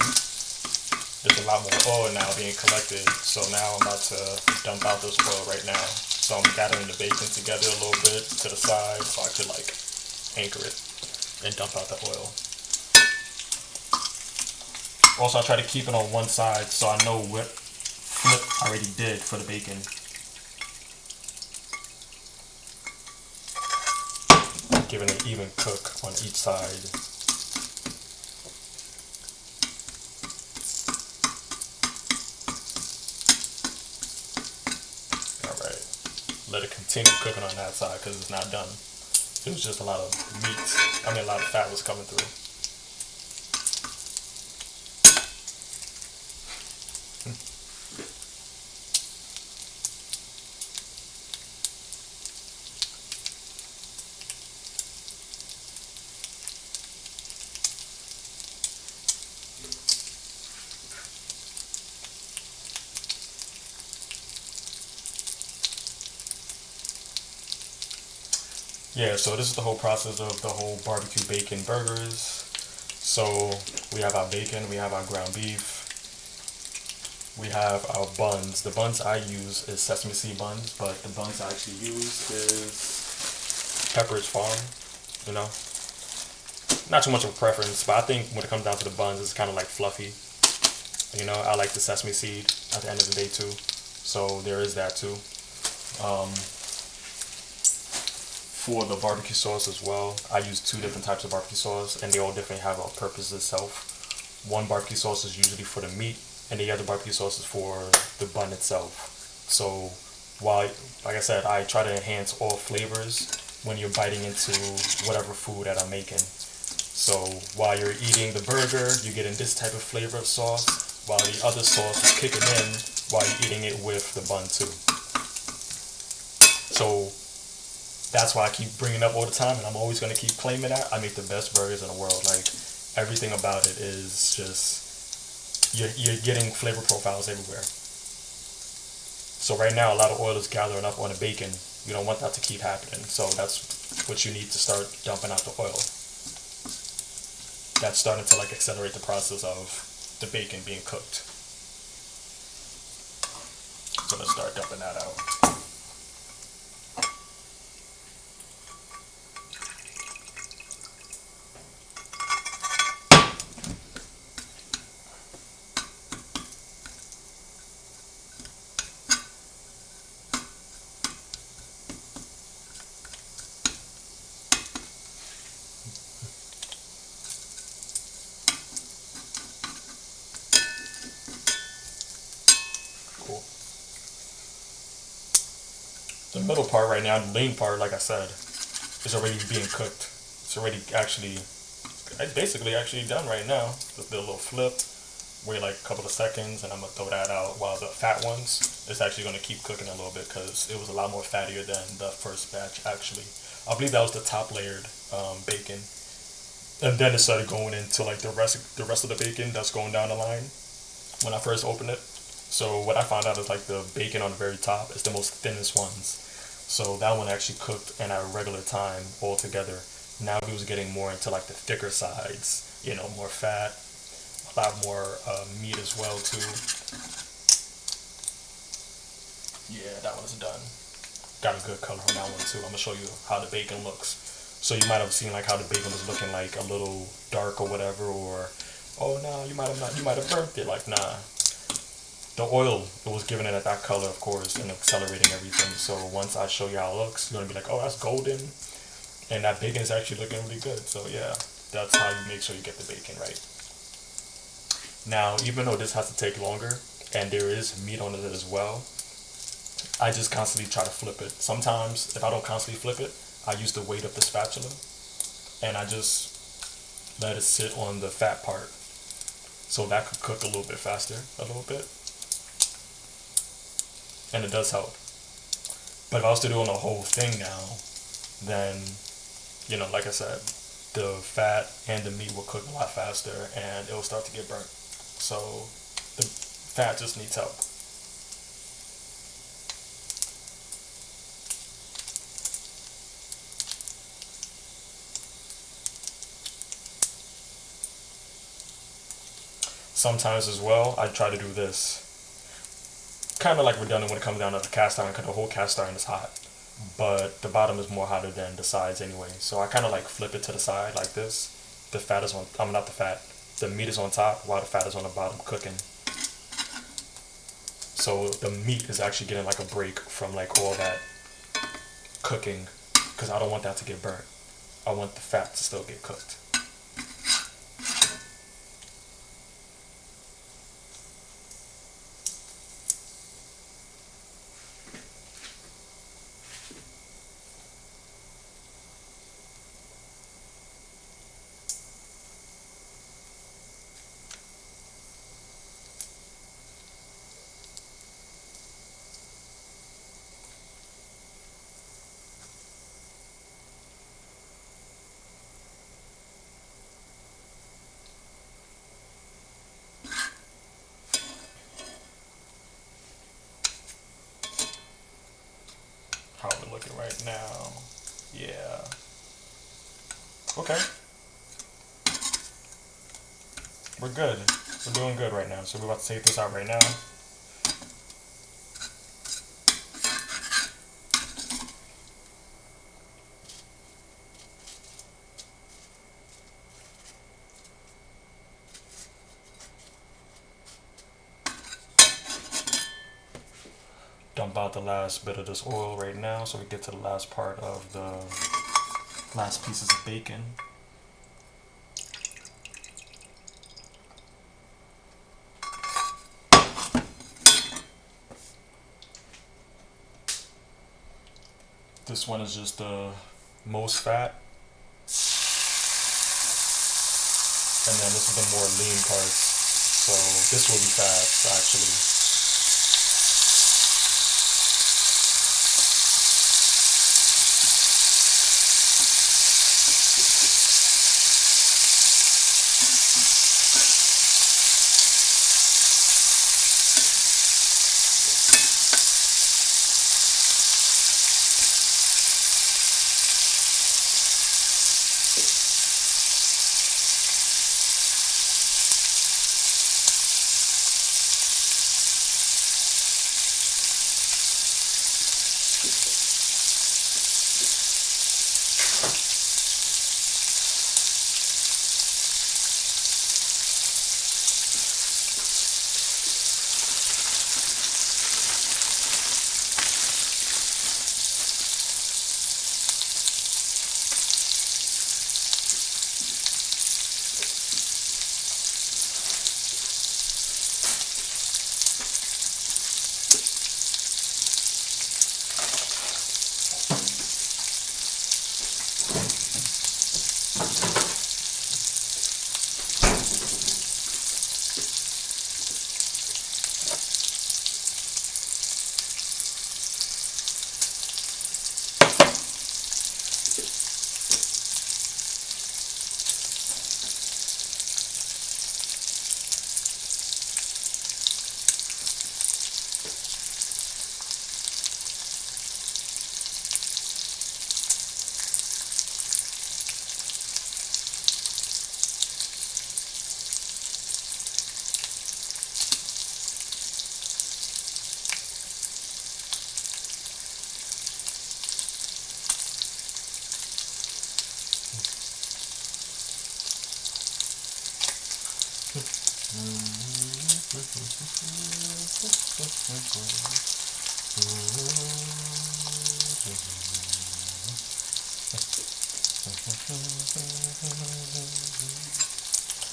there's a lot more oil now being collected. So now I'm about to dump out this oil right now. So I'm gathering the bacon together a little bit to the side so I could like anchor it and dump out the oil. Also, I try to keep it on one side so I know what flip I already did for the bacon. Giving it an even cook on each side. Let it continue cooking on that side because it's not done. It was just a lot of meat. A lot of fat was coming through. Yeah, so this is the whole process of the whole barbecue bacon burgers. So we have our bacon, we have our ground beef, we have our buns. The buns I use is sesame seed buns, but the buns I actually use is Pepperidge Farm, you know. Not too much of a preference, but I think when it comes down to the buns, it's kind of like fluffy. You know, I like the sesame seed at the end of the day too. So there is that too. For the barbecue sauce as well, I use 2 different types of barbecue sauce, and they all different have a purpose itself. One barbecue sauce is usually for the meat, and the other barbecue sauce is for the bun itself. So while, like I said, I try to enhance all flavors when you're biting into whatever food that I'm making. So while you're eating the burger, you're getting this type of flavor of sauce, while the other sauce is kicking in while you're eating it with the bun too. So that's why I keep bringing it up all the time, and I'm always going to keep claiming that. I make the best burgers in the world. Like, everything about it is just, you're getting flavor profiles everywhere. So right now, a lot of oil is gathering up on the bacon. You don't want that to keep happening. So that's what you need to start dumping out the oil. That's starting to like accelerate the process of the bacon being cooked. So let's start dumping that out. The middle part right now, the lean part, like I said, is already being cooked. It's already actually, basically actually done right now. Just did a little flip, wait like a couple of seconds, and I'm gonna throw that out. While the fat ones, it's actually gonna keep cooking a little bit because it was a lot more fattier than the first batch. Actually, I believe that was the top layered bacon, and then it started going into like the rest of the bacon that's going down the line when I first opened it. So what I found out is like the bacon on the very top is the most thinnest ones. So that one actually cooked and at a regular time altogether. Now we was getting more into like the thicker sides, more fat, a lot more meat as well too. Yeah, that one's done. Got a good color on that one too. I'm gonna show you how the bacon looks. So you might have seen like how the bacon was looking like a little dark or whatever, or oh no, you might have not, you might have burnt it. Like nah, the oil it was giving it that color, of course, and accelerating everything. So once I show you how it looks, you're gonna be like, oh, that's golden, and that bacon is actually looking really good. So yeah, that's how you make sure you get the bacon right. Now, even though this has to take longer, and there is meat on it as well, I just constantly try to flip it. Sometimes, if I don't constantly flip it, I use the weight of the spatula, and I just let it sit on the fat part, so that could cook a little bit faster, a little bit, and it does help. But if I was to do on the whole thing now, then, like I said, the fat and the meat will cook a lot faster, and it will start to get burnt. So the fat just needs help. Sometimes as well, I try to do this. Kind of like redundant when it comes down to the cast iron, because the whole cast iron is hot. But the bottom is more hotter than the sides anyway. So I kind of like flip it to the side like this. The fat is on, I'm not the fat. The meat is on top while the fat is on the bottom cooking. So the meat is actually getting like a break from like all that cooking, because I don't want that to get burnt. I want the fat to still get cooked. How we're looking right now. Yeah. Okay. We're good. We're doing good right now. So we're about to take this out right now. Dump out the last bit of this oil right now so we get to the last part of the last pieces of bacon. This one is just the most fat, and then this is the more lean parts. So this will be fast actually.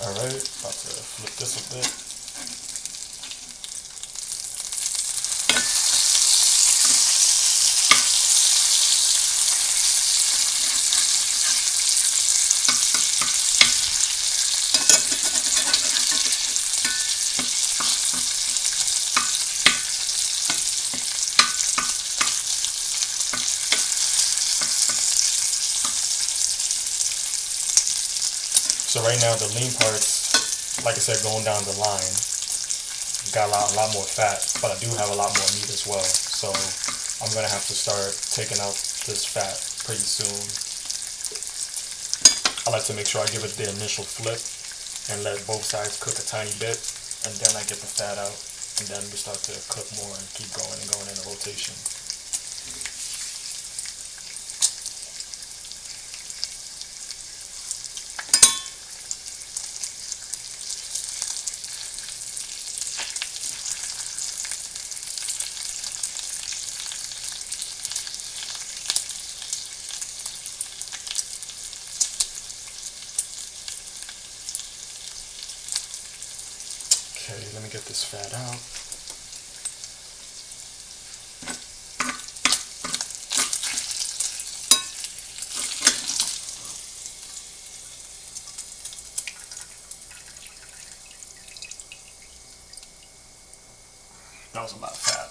Alright, about to flip this a bit. So right now the lean parts, like I said, going down the line, got a lot more fat, but I do have a lot more meat as well. So I'm gonna have to start taking out this fat pretty soon. I like to make sure I give it the initial flip and let both sides cook a tiny bit, and then I get the fat out, and then we start to cook more and keep going and going in a rotation. Okay, let me get this fat out. That was a lot of fat.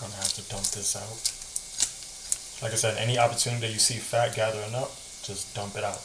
I'm gonna have to dump this out. Like I said, any opportunity that you see fat gathering up, just dump it out.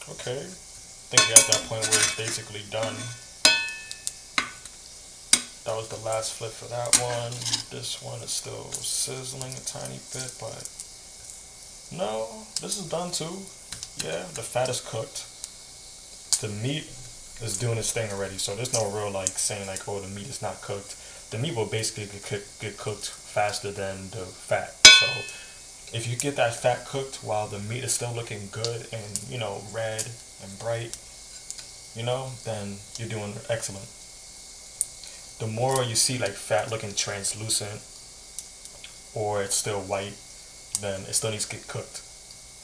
Okay, I think we're at that point where it's basically done. that was the last flip for that one. This one is still sizzling a tiny bit, but no, this is done too. Yeah, the fat is cooked. The meat is doing its thing already, so there's no real like saying like, oh, the meat is not cooked. The meat will basically get cooked faster than the fat. So if you get that fat cooked while the meat is still looking good and, you know, red and bright, you know, then you're doing excellent. The more you see like fat looking translucent or it's still white, then it still needs to get cooked.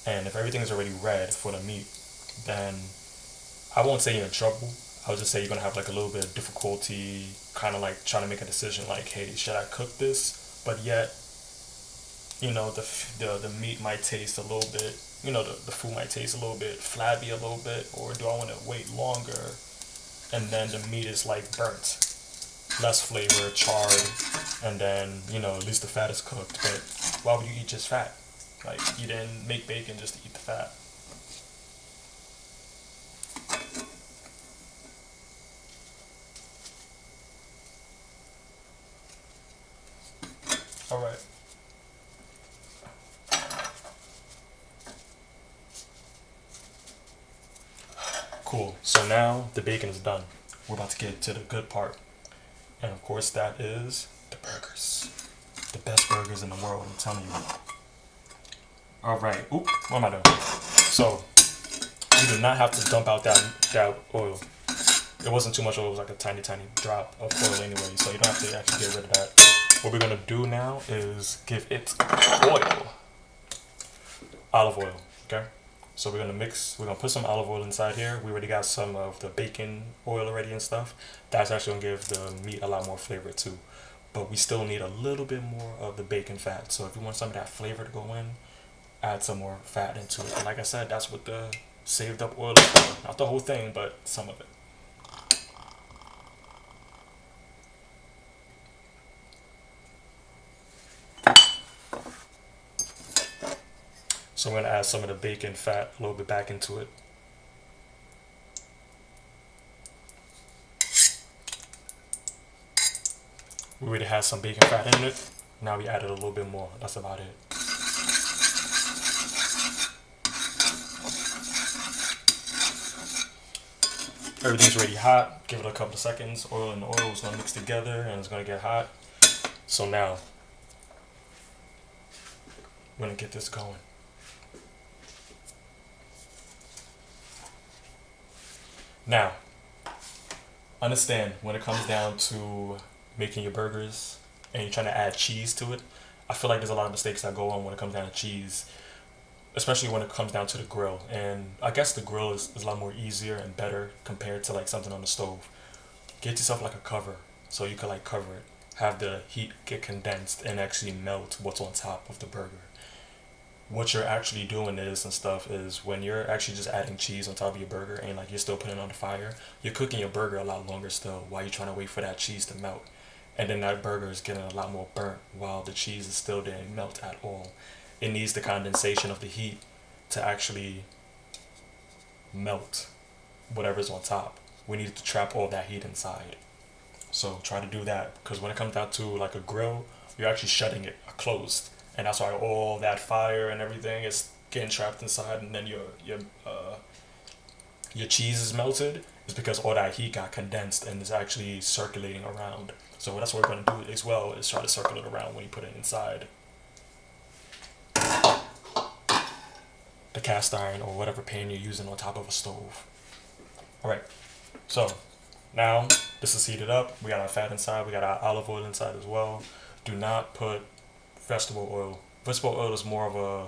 And if everything is already red for the meat, then I won't say you're in trouble. I'll just say you're gonna have like a little bit of difficulty, kind of like trying to make a decision, like, hey, should I cook this? But yet, you know, the meat might taste a little bit, you know, the food might taste a little bit flabby a little bit, or do I want to wait longer? And then the meat is like burnt, less flavor, charred, and then, you know, at least the fat is cooked. But why would you eat just fat? Like, you didn't make bacon just to eat the fat. All right. Cool. So now the bacon is done. We're about to get to the good part. And of course that is the burgers. The best burgers in the world, I'm telling you. Alright. Oop, what am I doing? So you do not have to dump out that oil. It wasn't too much oil, it was like a tiny drop of oil anyway, so you don't have to actually get rid of that. What we're gonna do now is give it oil. Olive oil, okay? So we're gonna put some olive oil inside here. We already got some of the bacon oil already and stuff. That's actually gonna give the meat a lot more flavor too. But we still need a little bit more of the bacon fat. So if you want some of that flavor to go in, add some more fat into it. And like I said, that's what the saved up oil is for. Not the whole thing, but some of it. So I'm going to add some of the bacon fat a little bit back into it. We already had some bacon fat in it. Now we added a little bit more. That's about it. Everything's already hot. Give it a couple of seconds. Oil and oil is going to mix together and it's going to get hot. So now we're going to get this going. Now, understand when it comes down to making your burgers and you're trying to add cheese to it, I feel like there's a lot of mistakes that go on when it comes down to cheese, especially when it comes down to the grill. And I guess the grill is a lot more easier and better compared to like something on the stove. Get yourself like a cover so you can like cover it, have the heat get condensed and actually melt what's on top of the burger. What you're actually doing is and stuff is when you're actually just adding cheese on top of your burger and like you're still putting it on the fire, you're cooking your burger a lot longer still while you're trying to wait for that cheese to melt. And then that burger is getting a lot more burnt while the cheese is still didn't melt at all. It needs the condensation of the heat to actually melt whatever's on top. We need to trap all that heat inside. So try to do that, because when it comes down to like a grill, you're actually shutting it closed. And that's why all that fire and everything is getting trapped inside, and then your cheese is melted. It's because all that heat got condensed and is actually circulating around. So that's what we're going to do as well, is try to circulate around when you put it inside the cast iron or whatever pan you're using on top of a stove. Alright, so now this is heated up. We got our fat inside, we got our olive oil inside as well. Do not put vegetable oil. Vegetable oil is more of a,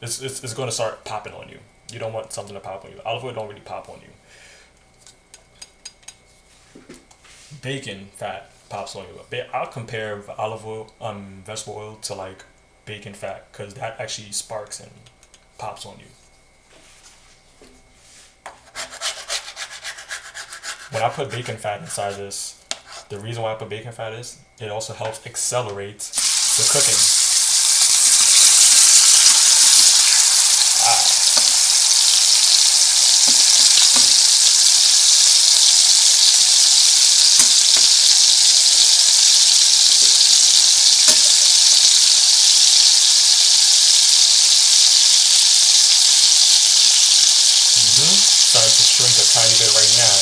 it's going to start popping on you. You don't want something to pop on you. Olive oil don't really pop on you. Bacon fat pops on you. I'll compare olive oil, vegetable oil to like bacon fat, because that actually sparks and pops on you. When I put bacon fat inside this, the reason why I put bacon fat is it also helps accelerate the cooking. shrink a tiny bit right now.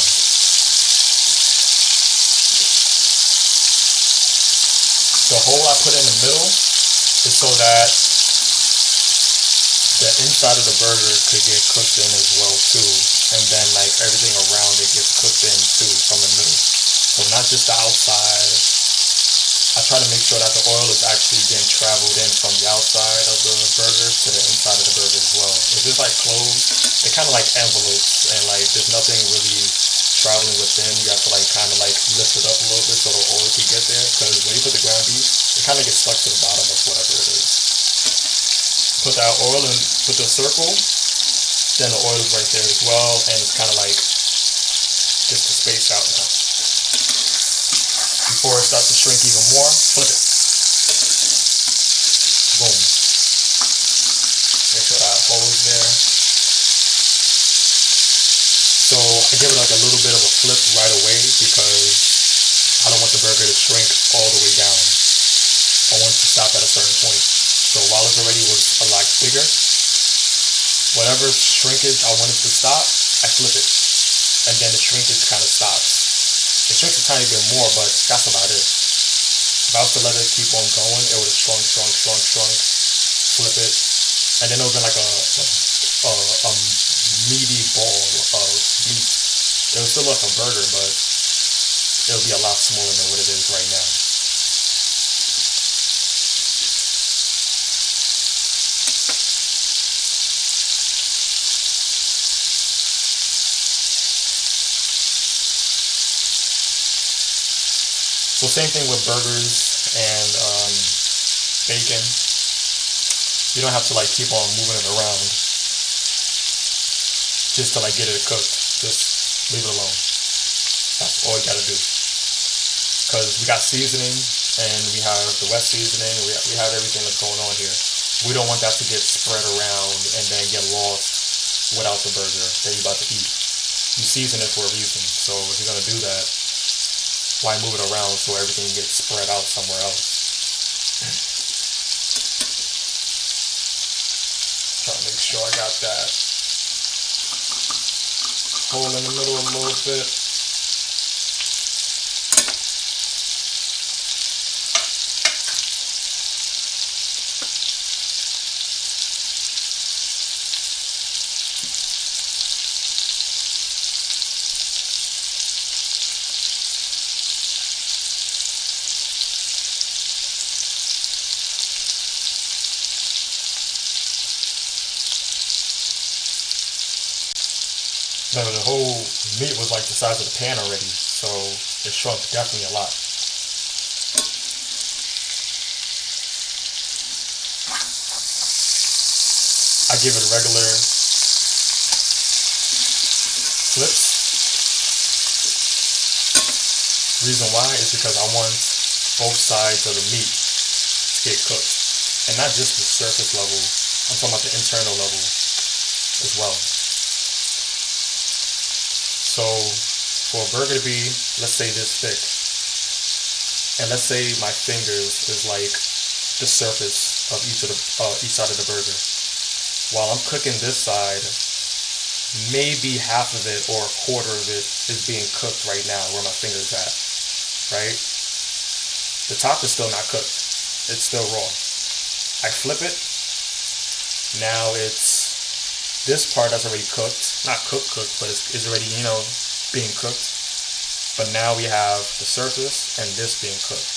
The hole I put in the middle is so that the inside of the burger could get cooked in as well too, and then like everything around it gets cooked in too from the middle. So not just the outside. I try to make sure that the oil is actually getting traveled in from the outside of the burger to the inside of the burger as well. If it's like closed, they're kind of like envelopes, and like there's nothing really traveling within. You have to like kind of like lift it up a little bit so the oil can get there. Because when you put the ground beef, it kind of gets stuck to the bottom of whatever it is. Put that oil and put the circle, then the oil is right there as well, and it's kind of like just to space out now. Before it starts to shrink even more, flip it. Boom. Make sure that hole is there. So I give it like a little bit of a flip right away because I don't want the burger to shrink all the way down. I want it to stop at a certain point. So while it already was a lot bigger, whatever shrinkage I want it to stop, I flip it. And then the shrinkage kind of stops. It shrinks a tiny bit more, but that's about it. If I was to let it keep on going, it would have shrunk, flip it, and then it would have been like a meaty ball of meat. It would still look like a burger, but it would be a lot smaller than what it is right now. So same thing with burgers and bacon. You don't have to like keep on moving it around just to like get it cooked. Just leave it alone. That's all you gotta do. Because we got seasoning and we have the wet seasoning. We have everything that's going on here. We don't want that to get spread around and then get lost without the burger that you're about to eat. You season it for a reason. So if you're gonna do that, why move it around so everything gets spread out somewhere else? Try to make sure I got that hole in the middle a little bit. No, the whole meat was like the size of the pan already, so it shrunk definitely a lot. I give it regular flips. Reason why is because I want both sides of the meat to get cooked, and not just the surface level. I'm talking about the internal level as well. So for a burger to be, let's say this thick, and let's say my fingers is like the surface of each side of the burger. While I'm cooking this side, maybe half of it or a quarter of it is being cooked right now where my finger's at, right? The top is still not cooked. It's still raw. I flip it. Now it's this part that's already cooked, not cooked, but it's already, being cooked. But now we have the surface and this being cooked.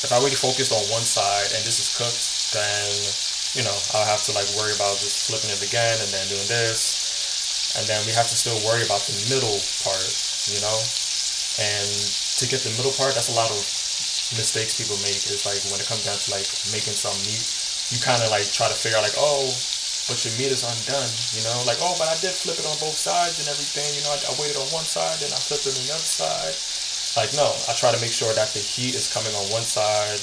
If I already focused on one side and this is cooked, then, I'll have to like worry about just flipping it again and then doing this. And then we have to still worry about the middle part, And to get the middle part, that's a lot of mistakes people make. Is like when it comes down to like making some meat, you kind of like try to figure out like, oh, but your meat is undone, like, oh, but I did flip it on both sides and everything, I waited on one side, then I flipped it on the other side. Like, no, I try to make sure that the heat is coming on one side,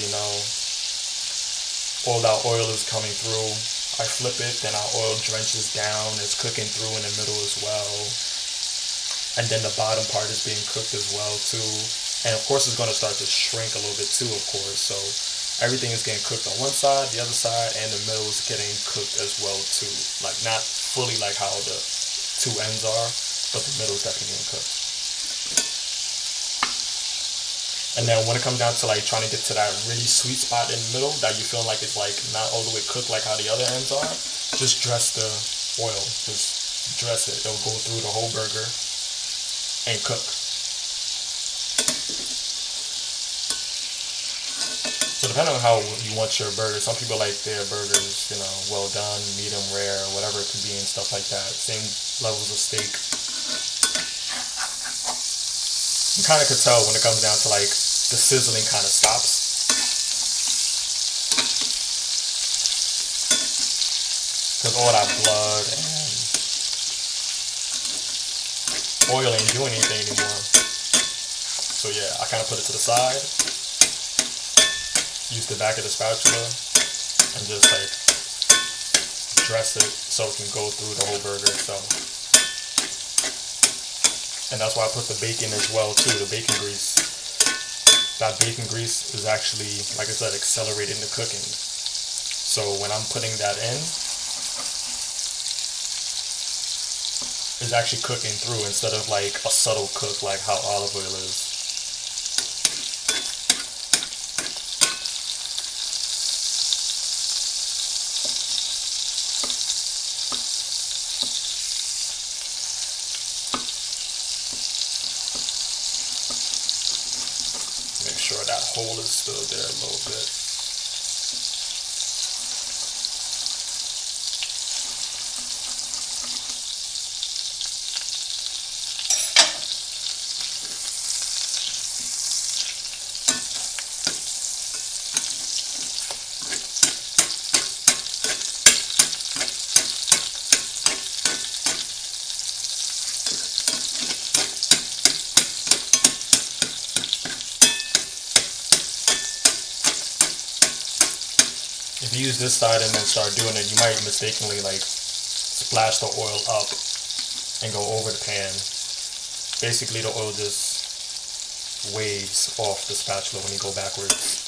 all that oil is coming through. I flip it, then our oil drenches down, it's cooking through in the middle as well. And then the bottom part is being cooked as well too. And of course it's going to start to shrink a little bit too, of course. So everything is getting cooked on one side, the other side, and the middle is getting cooked as well too. Like not fully like how the two ends are, but the middle is definitely getting cooked. And then when it comes down to like trying to get to that really sweet spot in the middle that you feel like it's like not all the way cooked like how the other ends are, just dress the oil. Just dress it. It'll go through the whole burger and cook. So depending on how you want your burger, some people like their burgers, you know, well done, medium rare, whatever it could be and stuff like that. Same levels of steak. You kind of could tell when it comes down to like the sizzling kind of stops. Because all that blood and oil ain't doing anything anymore. So yeah, I kind of put it to the side. Use the back of the spatula and just like dress it so it can go through the whole burger itself. And that's why I put the bacon as well too, the bacon grease. That bacon grease is actually, like I said, accelerating the cooking. So when I'm putting that in, it's actually cooking through instead of like a subtle cook like how olive oil is. Sure that hole is still there a little bit. If you use this side and then start doing it, you might mistakenly like splash the oil up and go over the pan. Basically the oil just waves off the spatula when you go backwards.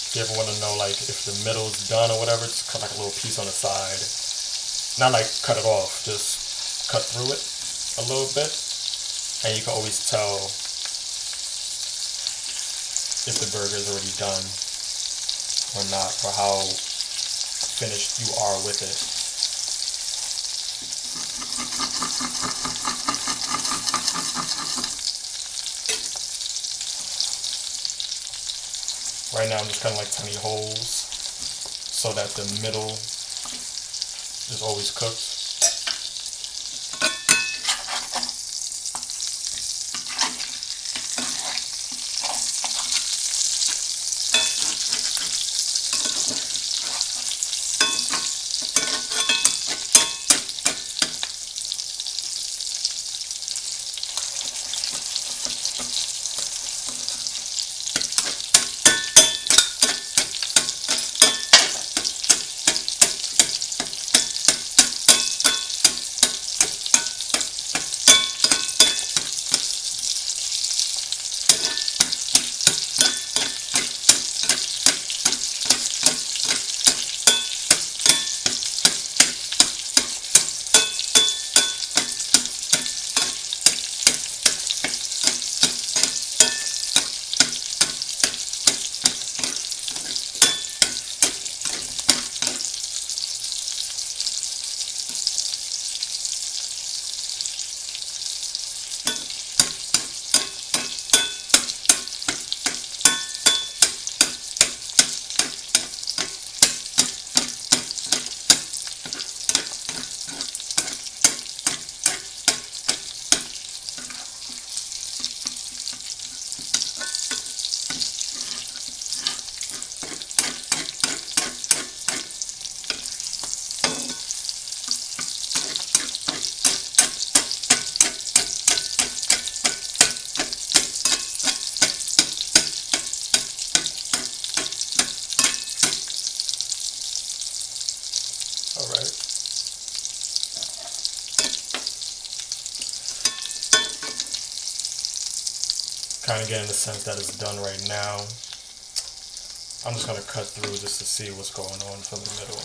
If you ever want to know like if the middle's done or whatever, just cut like a little piece on the side. Not like cut it off, just cut through it a little bit. And you can always tell if the burger is already done or not, or how finished you are with it. Right now I'm just kind of like tiny holes so that the middle is always cooked. All right. Kind of getting the sense that it's done right now. I'm just gonna cut through just to see what's going on from the middle.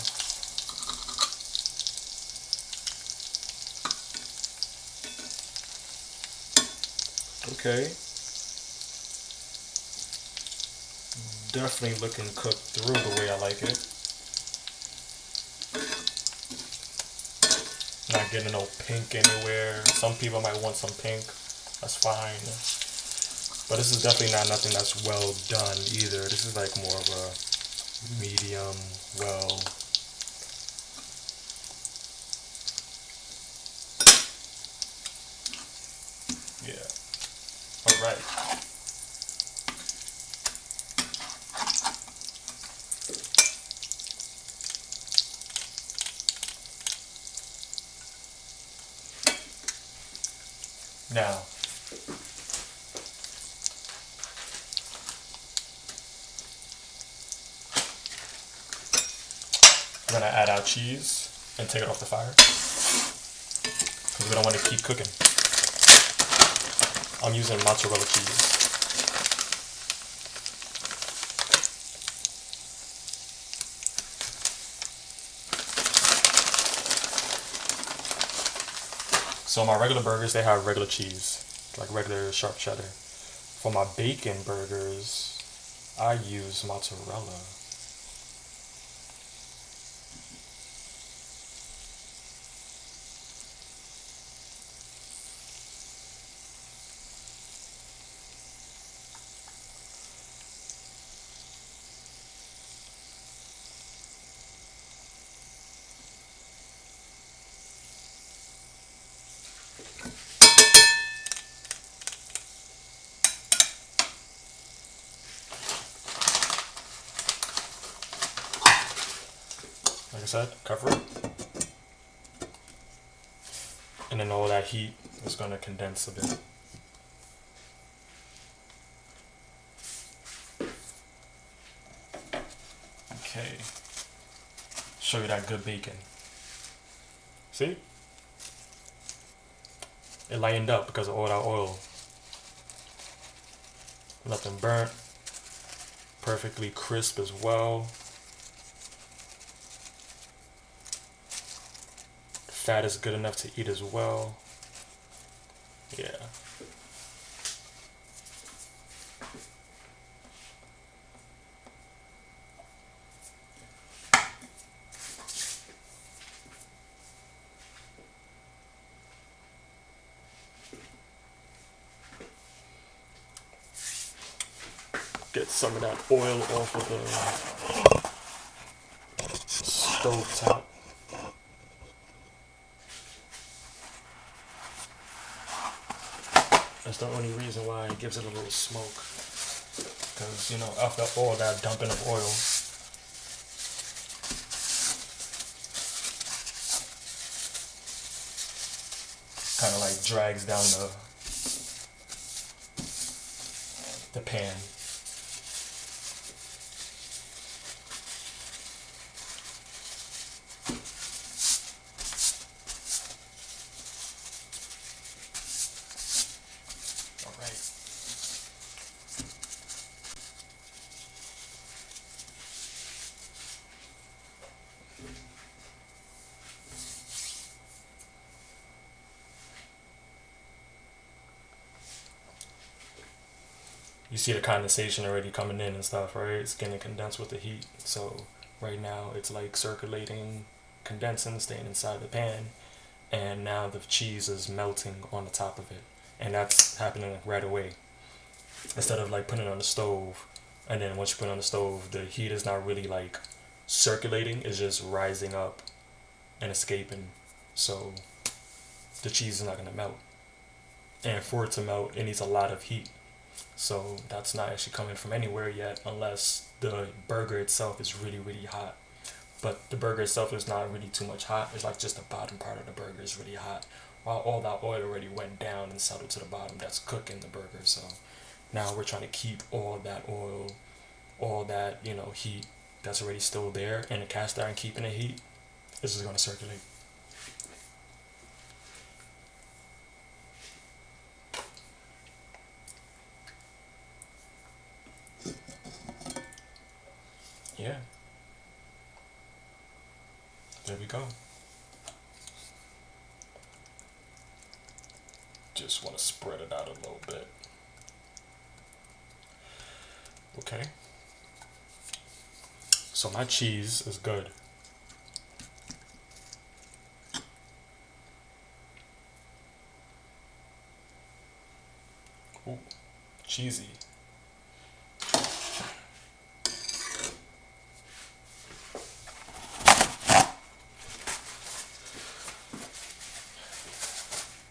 Okay. Definitely looking cooked through the way I like it. Not getting no pink anywhere. Some people might want some pink. That's fine. But this is definitely not nothing that's well done either. This is like more of a medium well. Yeah. All right. Now, we're gonna add our cheese and take it off the fire because we don't want to keep cooking. I'm using mozzarella cheese. So my regular burgers, they have regular cheese, like regular sharp cheddar. For my bacon burgers, I use mozzarella. Like I said, cover it. And then all that heat is going to condense a bit. Okay. Show you that good bacon. See? It lightened up because of all that oil. Nothing burnt. Perfectly crisp as well. Fat is good enough to eat as well. Yeah. Get some of that oil off of the stove top. That's the only reason why it gives it a little smoke. Because, you know, after all that dumping of oil, kind of like drags down the pan. You see the condensation already coming in and stuff, right? It's getting condensed with the heat. So right now it's like circulating, condensing, staying inside the pan. And now the cheese is melting on the top of it. And that's happening right away. Instead of like putting it on the stove. And then once you put it on the stove, the heat is not really like circulating. It's just rising up and escaping. So the cheese is not going to melt. And for it to melt, it needs a lot of heat. So that's not actually coming from anywhere yet unless the burger itself is really, really hot. But the burger itself is not really too much hot. It's like just the bottom part of the burger is really hot. While all that oil already went down and settled to the bottom, that's cooking the burger. So now we're trying to keep all that oil, all that, you know, heat that's already still there in the cast iron, keeping the heat. This is going to circulate. Yeah. There we go. Just want to spread it out a little bit. Okay. So my cheese is good. Ooh, cheesy.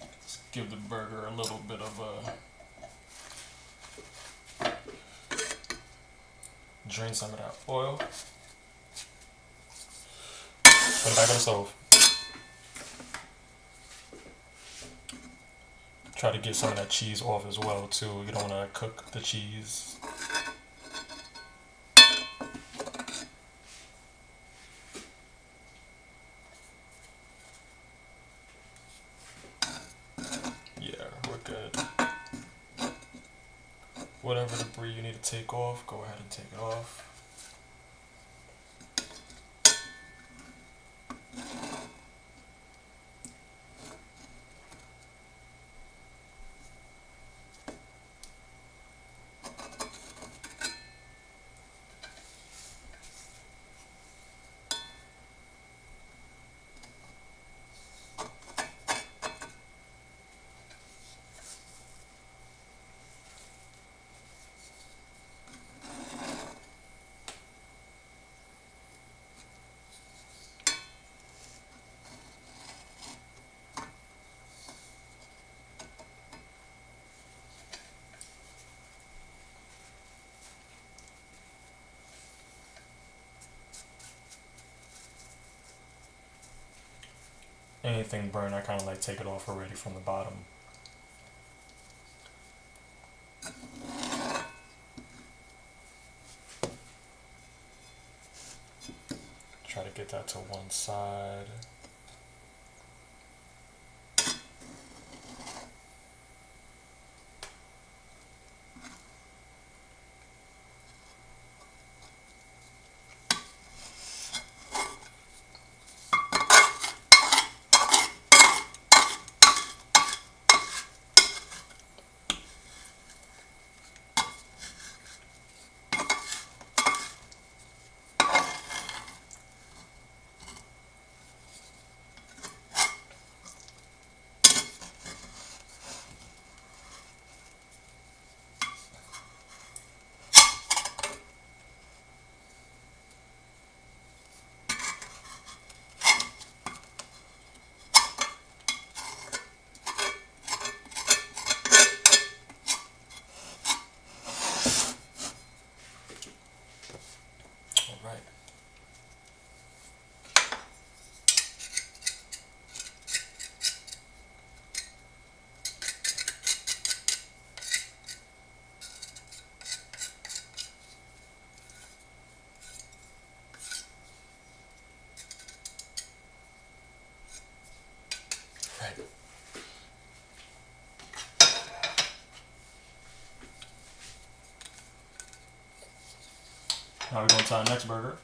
Let's give the burger a little bit of a drain some of that oil. Put it back on the stove. Try to get some of that cheese off as well too. You don't want to cook the cheese. Yeah, we're good. Whatever debris you need to take off, go ahead and take it off. Anything burned, I kind of like take it off already from the bottom. Try to get that to one side. Now we're going to our next burger.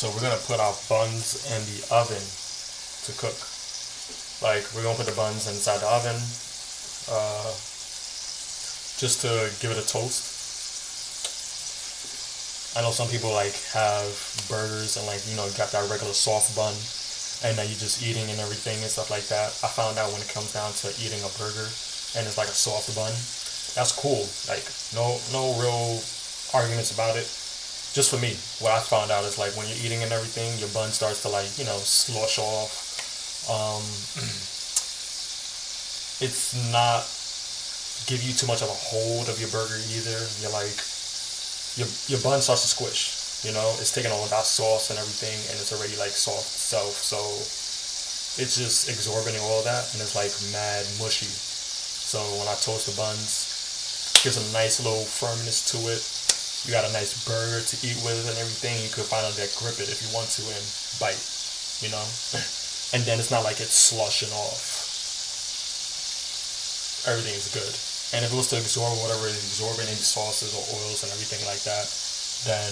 So we're going to put our buns in the oven to cook. Like, we're gonna put the buns inside the oven, just to give it a toast. I know some people like have burgers and like, you know, you got that regular soft bun and then you're just eating and everything and stuff like that. I found out when it comes down to eating a burger and it's like a soft bun, that's cool. Like, no real arguments about it. Just for me, what I found out is like when you're eating and everything, your bun starts to like, you know, slosh off. It's not give you too much of a hold of your burger either. You're like, your bun starts to squish. You know, it's taking all that sauce and everything, and it's already like soft itself. So it's just absorbing all that, and it's like mad mushy. So when I toast the buns, it gives a nice little firmness to it. You got a nice burger to eat with and everything. You could finally like grip it if you want to and bite. You know, and then it's not like it's slushing off. Everything is good. And if it was to absorb whatever is absorbing any sauces or oils and everything like that, then,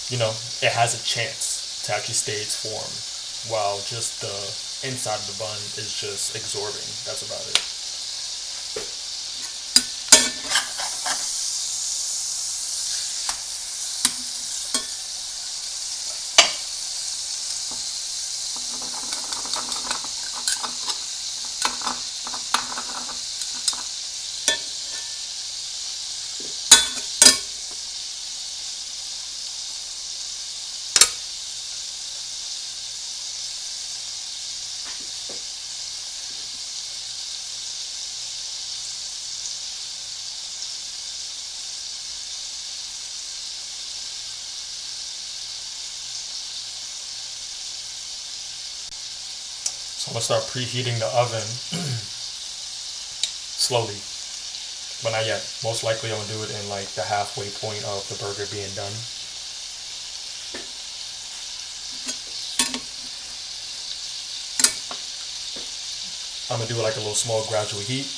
you know, it has a chance to actually stay its form, while just the inside of the bun is just absorbing. That's about it. So I'm gonna start preheating the oven slowly, but not yet. Most likely I'm gonna do it in like the halfway point of the burger being done. I'm gonna do like a little small gradual heat.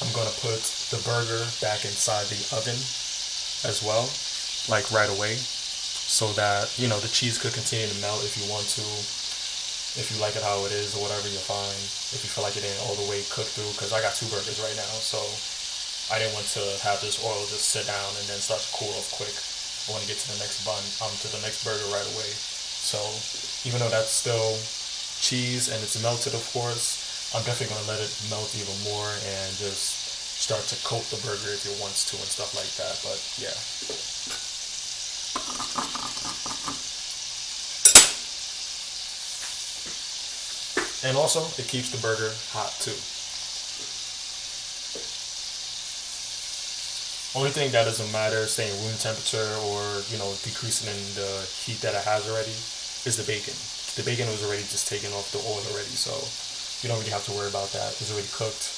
I'm gonna put the burger back inside the oven as well, like right away, so that, you know, the cheese could continue to melt if you want to. If you like it how it is or whatever, you're fine. If you feel like it ain't all the way cooked through, because I got two burgers right now, so I didn't want to have this oil just sit down and then start to cool off quick. I want to get to the next to the next burger right away. So even though that's still cheese and it's melted, of course, I'm definitely gonna let it melt even more and just start to coat the burger if it wants to and stuff like that. But yeah. And also, it keeps the burger hot too. Only thing that doesn't matter, staying room temperature or, you know, decreasing in the heat that it has already, is the bacon. The bacon was already just taken off the oil already, so you don't really have to worry about that. It's already cooked.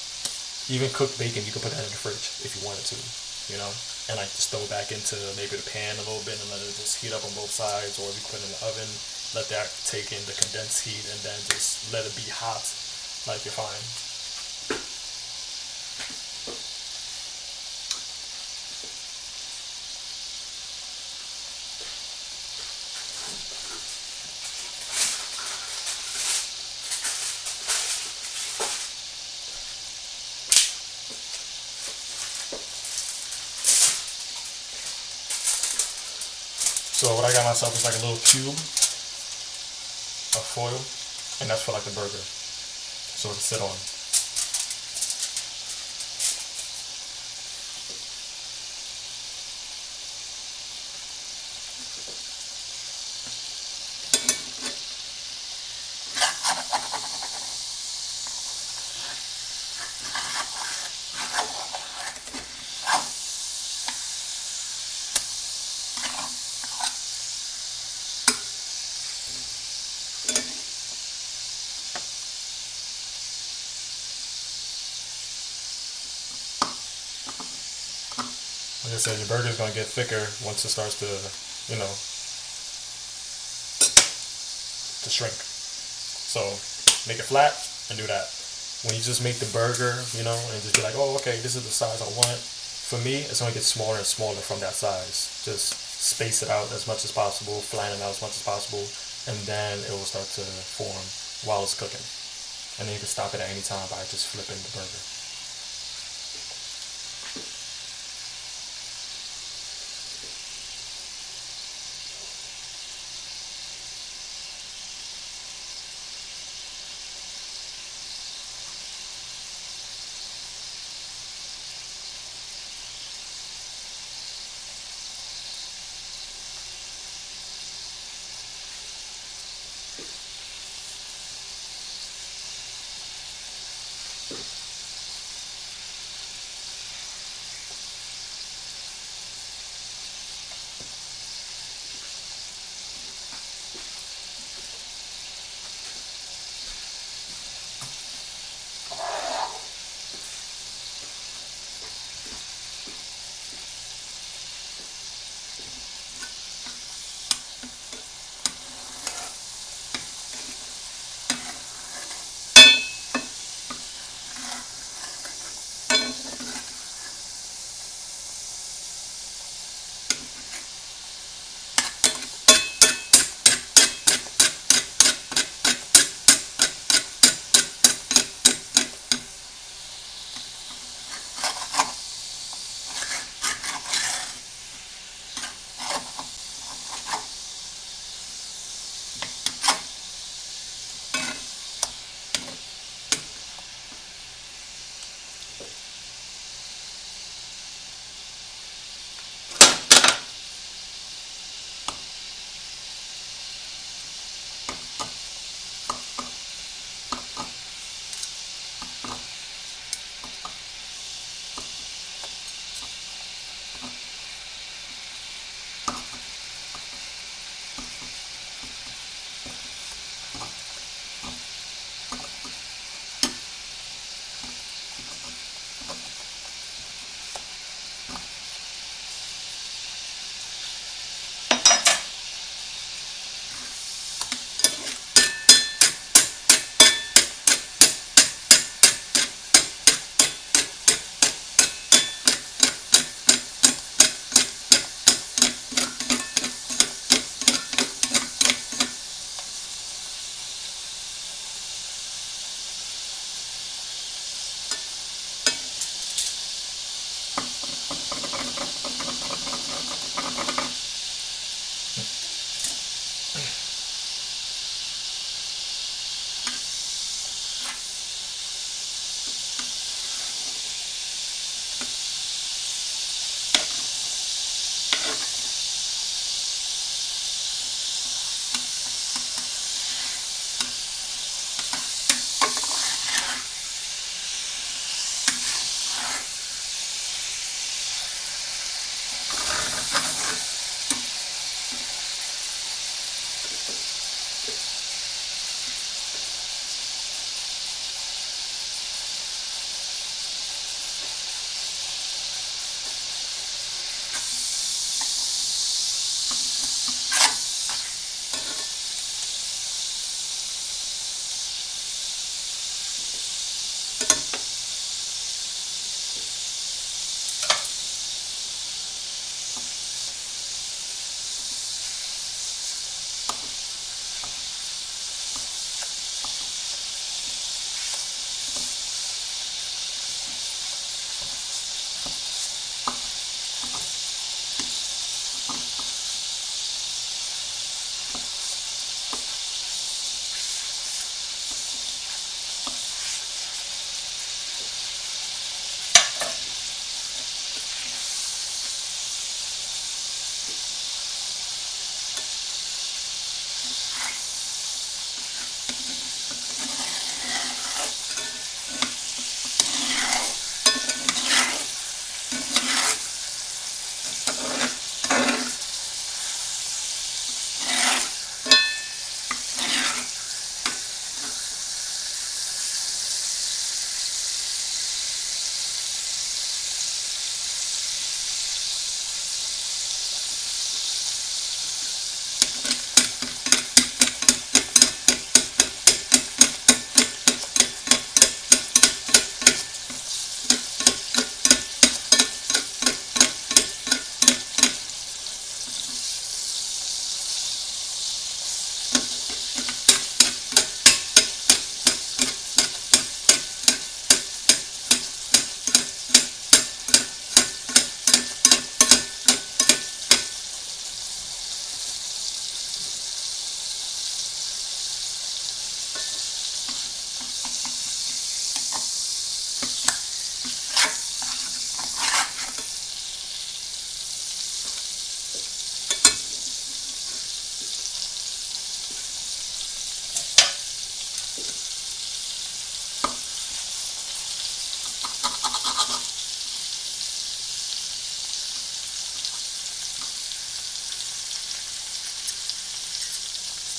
Even cooked bacon, you can put that in the fridge if you wanted to, you know? And like just throw it back into maybe the pan a little bit and let it just heat up on both sides, or you put it in the oven. Let that take in the condensed heat and then just let it be hot, like you're fine. So what I got myself is like a little cube of foil, and that's for like the burger, so to sit on. Like I said, your burger is going to get thicker once it starts to, you know, to shrink. So make it flat and do that. When you just make the burger, you know, and just be like, oh, okay, this is the size I want. For me, it's going to get smaller and smaller from that size. Just space it out as much as possible, flatten it out as much as possible, and then it will start to form. while it's cooking. And then you can stop it at any time by just flipping the burger.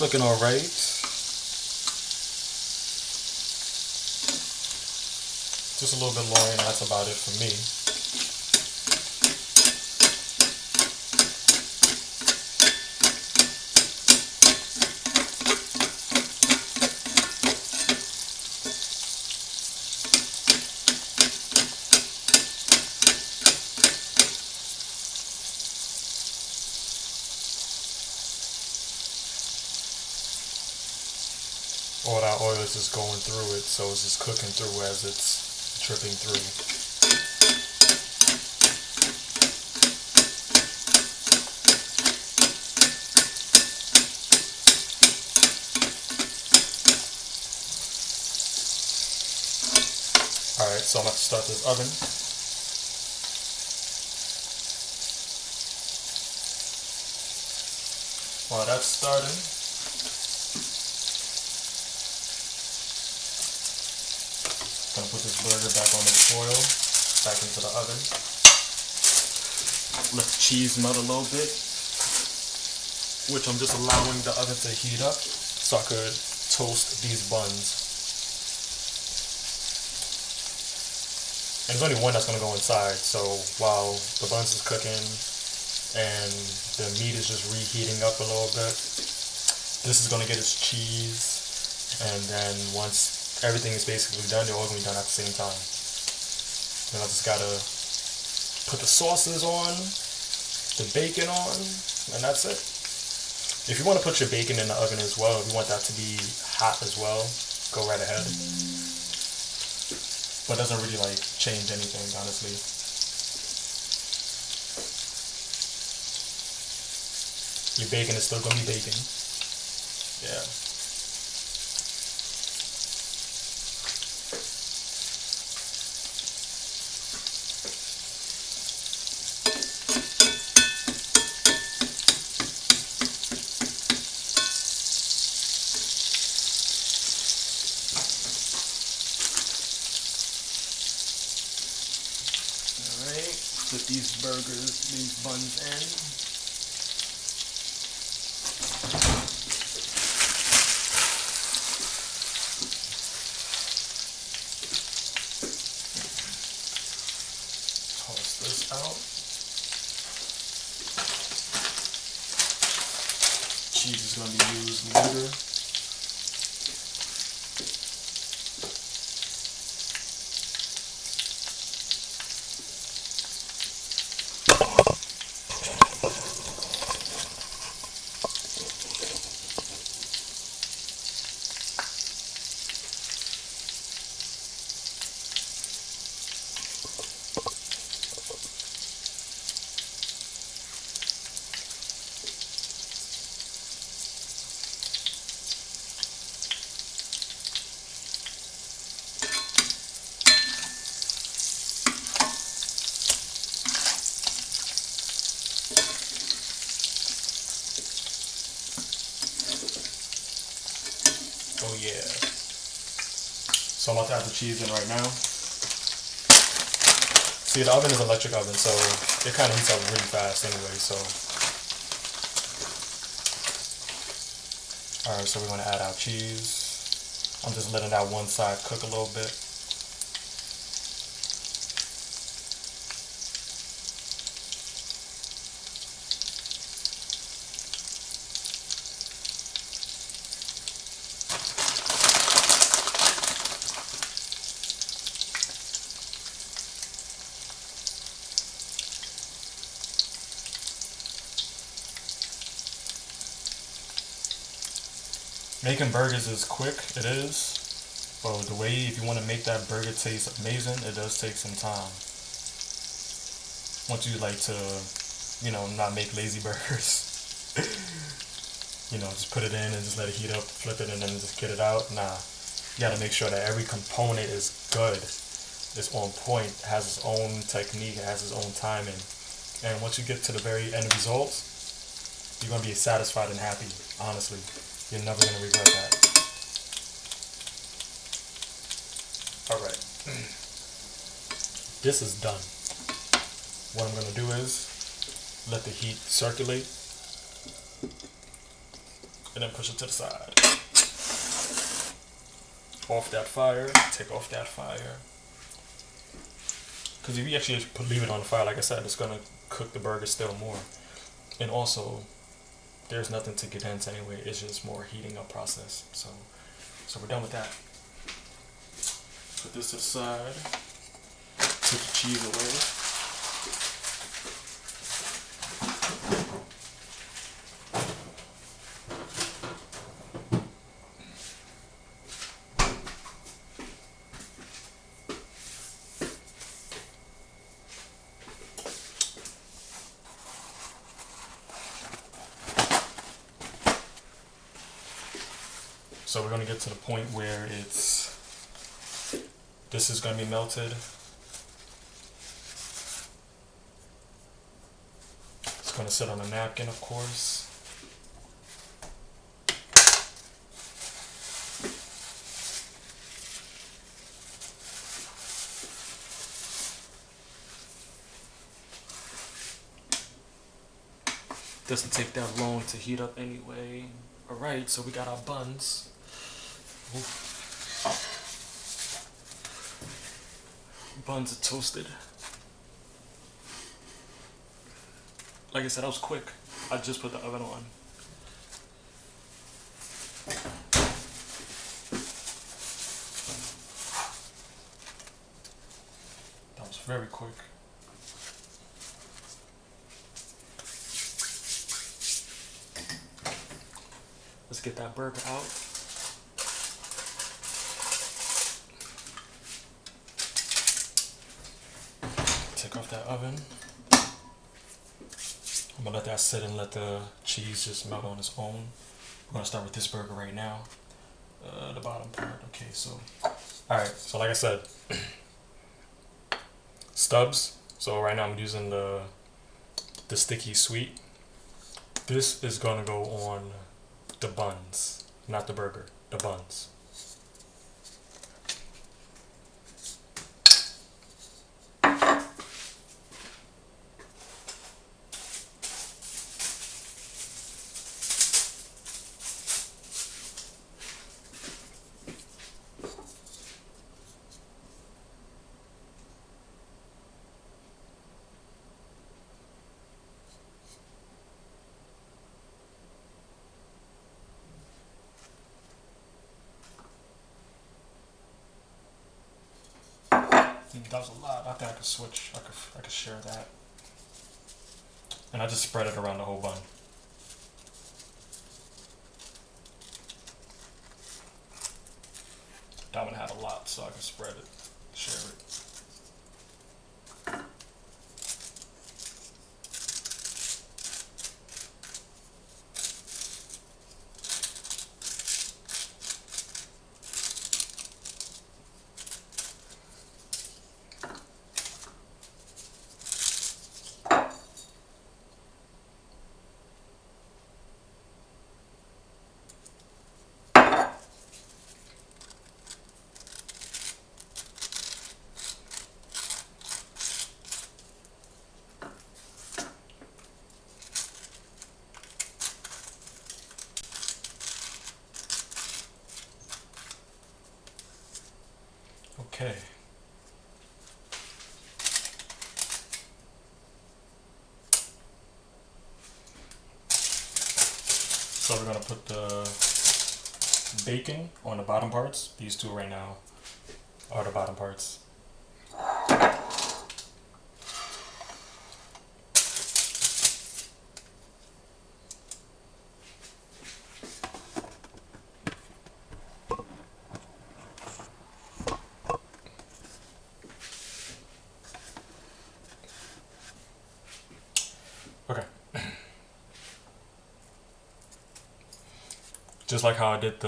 Looking all right. Just a little bit longer, and that's about it for me. All that oil is just going through it, so it's just cooking through as it's dripping through. Alright, so I'm about to start this oven. While that's starting, gonna put this burger back on the foil, back into the oven. Let the cheese melt a little bit, which I'm just allowing the oven to heat up so I could toast these buns. And there's only one that's gonna go inside, so while the buns is cooking and the meat is just reheating up a little bit, this is gonna get its cheese, and then once everything is basically done, they're all going to be done at the same time. Then I just gotta put the sauces on, the bacon on, and that's it. If you want to put your bacon in the oven as well, if you want that to be hot as well, go right ahead. But it doesn't really like change anything, honestly. Your bacon is still going to be bacon. Yeah. Put these burgers, these buns in. Toss this out. Cheese is going to be used later. Oh yeah. So I'm about to add the cheese in right now. See, the oven is an electric oven, so it kind of heats up really fast anyway, so. Alright, so we're going to add our cheese. I'm just letting that one side cook a little bit. Making burgers is quick, it is, but the way if you want to make that burger taste amazing, it does take some time. Once you like to, not make lazy burgers, just put it in and just let it heat up, flip it, and then just get it out. Nah, you gotta make sure that every component is good, it's on point, has its own technique, it has its own timing. And once you get to the very end result, you're gonna be satisfied and happy, honestly. You're never going to regret that. Alright. This is done. What I'm going to do is let the heat circulate. And and then push it to the side. Off that fire, take off that fire. Because if you actually leave it on the fire, like I said, it's going to cook the burger still more. And also, there's nothing to condense anyway. It's just more heating up process. So we're done with that. Put this to the side. Put the cheese away. So we're going to get to the point where this is going to be melted. It's going to sit on a napkin, of course. Doesn't take that long to heat up anyway. Alright, so we got our buns. Ooh. Buns are toasted. Like I said, that was quick. I just put the oven on. That was very quick. Let's get that burger out. Take off that oven. I'm gonna let that sit and let the cheese just melt on its own. We're gonna start with this burger right now. The bottom part. Okay, so alright, so like I said, stubs. So right now I'm using the sticky sweet. This is gonna go on the buns, not the burger, the buns. That was a lot. I think I could switch. I could share that. And I just spread it around the whole bun. That one had a lot, so I could spread it, share it. Okay. So we're gonna put the bacon on the bottom parts. These two right now are the bottom parts. Okay. Just like how I did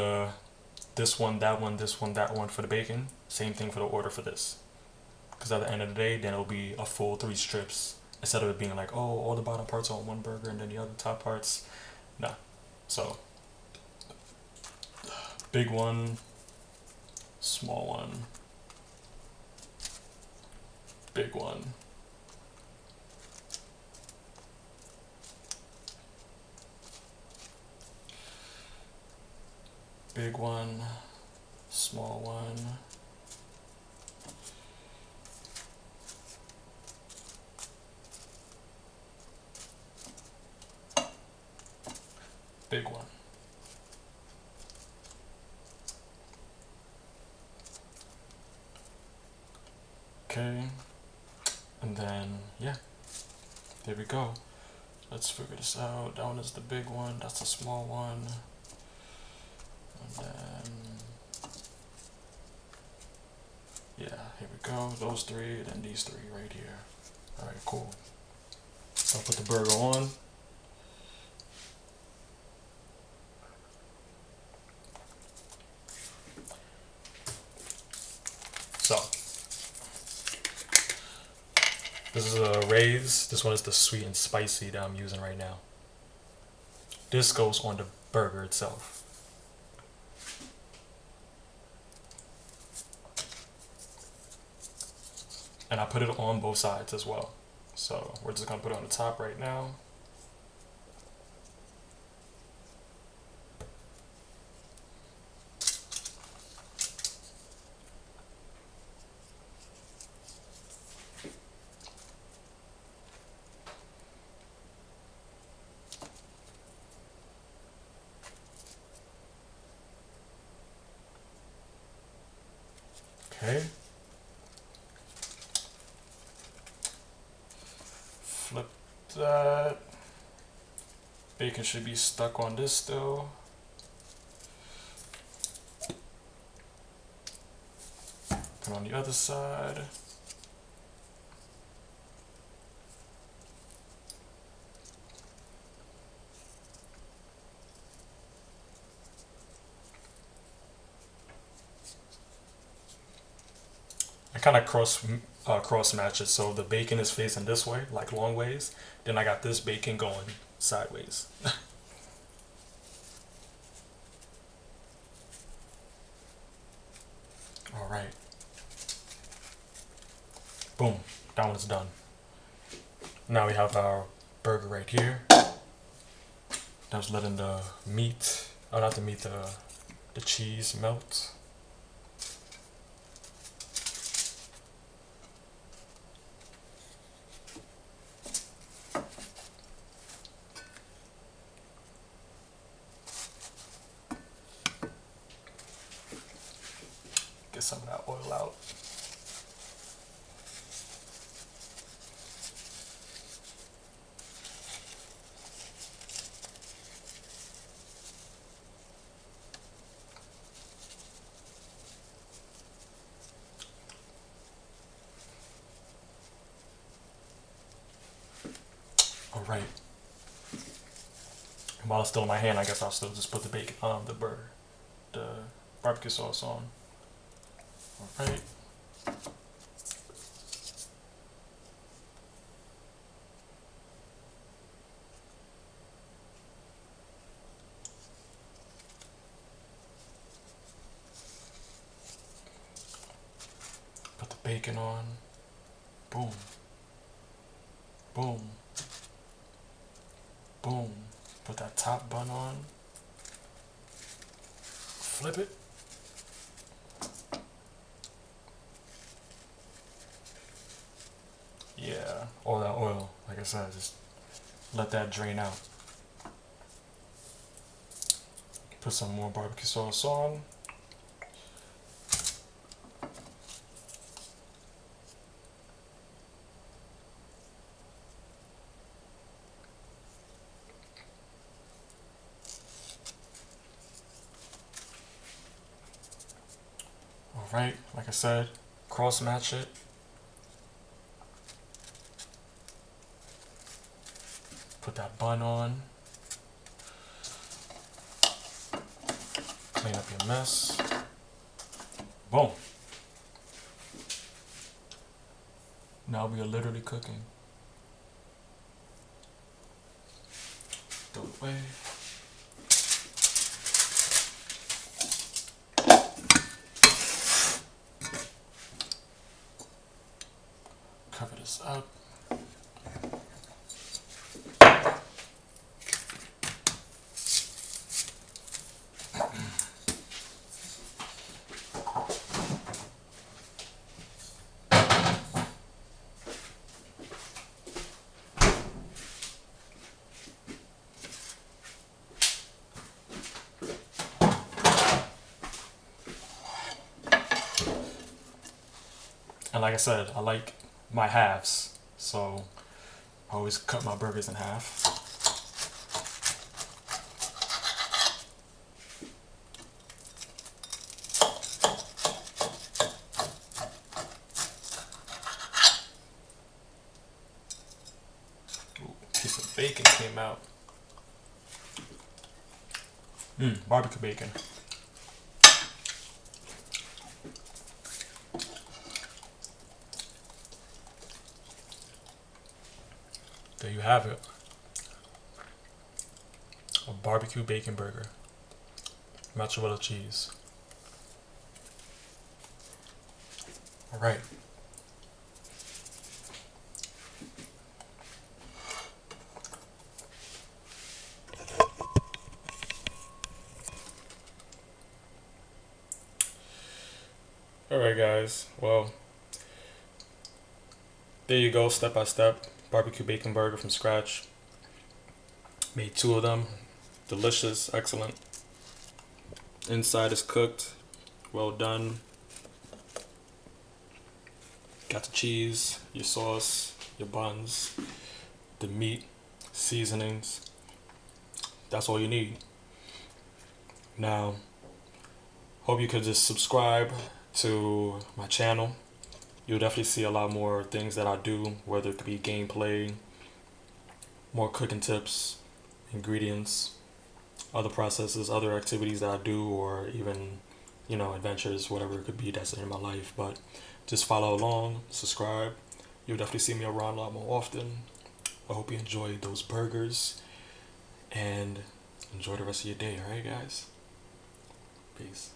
this one, that one, this one, that one for the bacon, same thing for the order for this. Because at the end of the day, then it'll be a full 3 strips instead of it being like, oh, all the bottom parts are on one burger and then the other top parts. No. So, big one, small one, big one. Big one, small one. Big one. Okay, and then, yeah, there we go. Let's figure this out. That one is the big one, that's the small one. And then, yeah, here we go. Those three, then these three right here. Alright, cool. So I'll put the burger on. So, this is a Ray's. This one is the sweet and spicy that I'm using right now. This goes on the burger itself. And I put it on both sides as well. So we're just gonna put it on the top right now. Okay. Flip that. Bacon should be stuck on this still. Put on the other side. I kind of cross match it, so the bacon is facing this way, like long ways. Then I got this bacon going sideways. All right. Boom. That one's done. Now we have our burger right here. That's letting the meat, oh not the meat, the cheese melt. Get some of that oil out. All right. While it's still in my hand, I guess I'll still just put the bacon on the burger, the barbecue sauce on. All right. Put the bacon on. Boom. Boom. Boom. Put that top bun on. Flip it. Yeah, all that oil, like I said, just let that drain out. Put some more barbecue sauce on. Alright, like I said, cross match it. Put that bun on. Clean up your mess. Boom. Now we are literally cooking. Throw it away. Cover this up. And like I said, I like my halves, so I always cut my burgers in half. Ooh, piece of bacon came out. Barbecue bacon. There you have it. A barbecue bacon burger. Mozzarella cheese. Alright. Alright guys, well, there you go, step by step. Barbecue bacon burger from scratch. Made 2 of them. Delicious, excellent. Inside is cooked, well done. Got the cheese, your sauce, your buns, the meat, seasonings. That's all you need. Now, hope you could just subscribe to my channel. You'll definitely see a lot more things that I do, whether it could be gameplay, more cooking tips, ingredients, other processes, other activities that I do, or even, adventures, whatever it could be that's in my life. But just follow along, subscribe. You'll definitely see me around a lot more often. I hope you enjoyed those burgers, and enjoy the rest of your day, alright guys? Peace.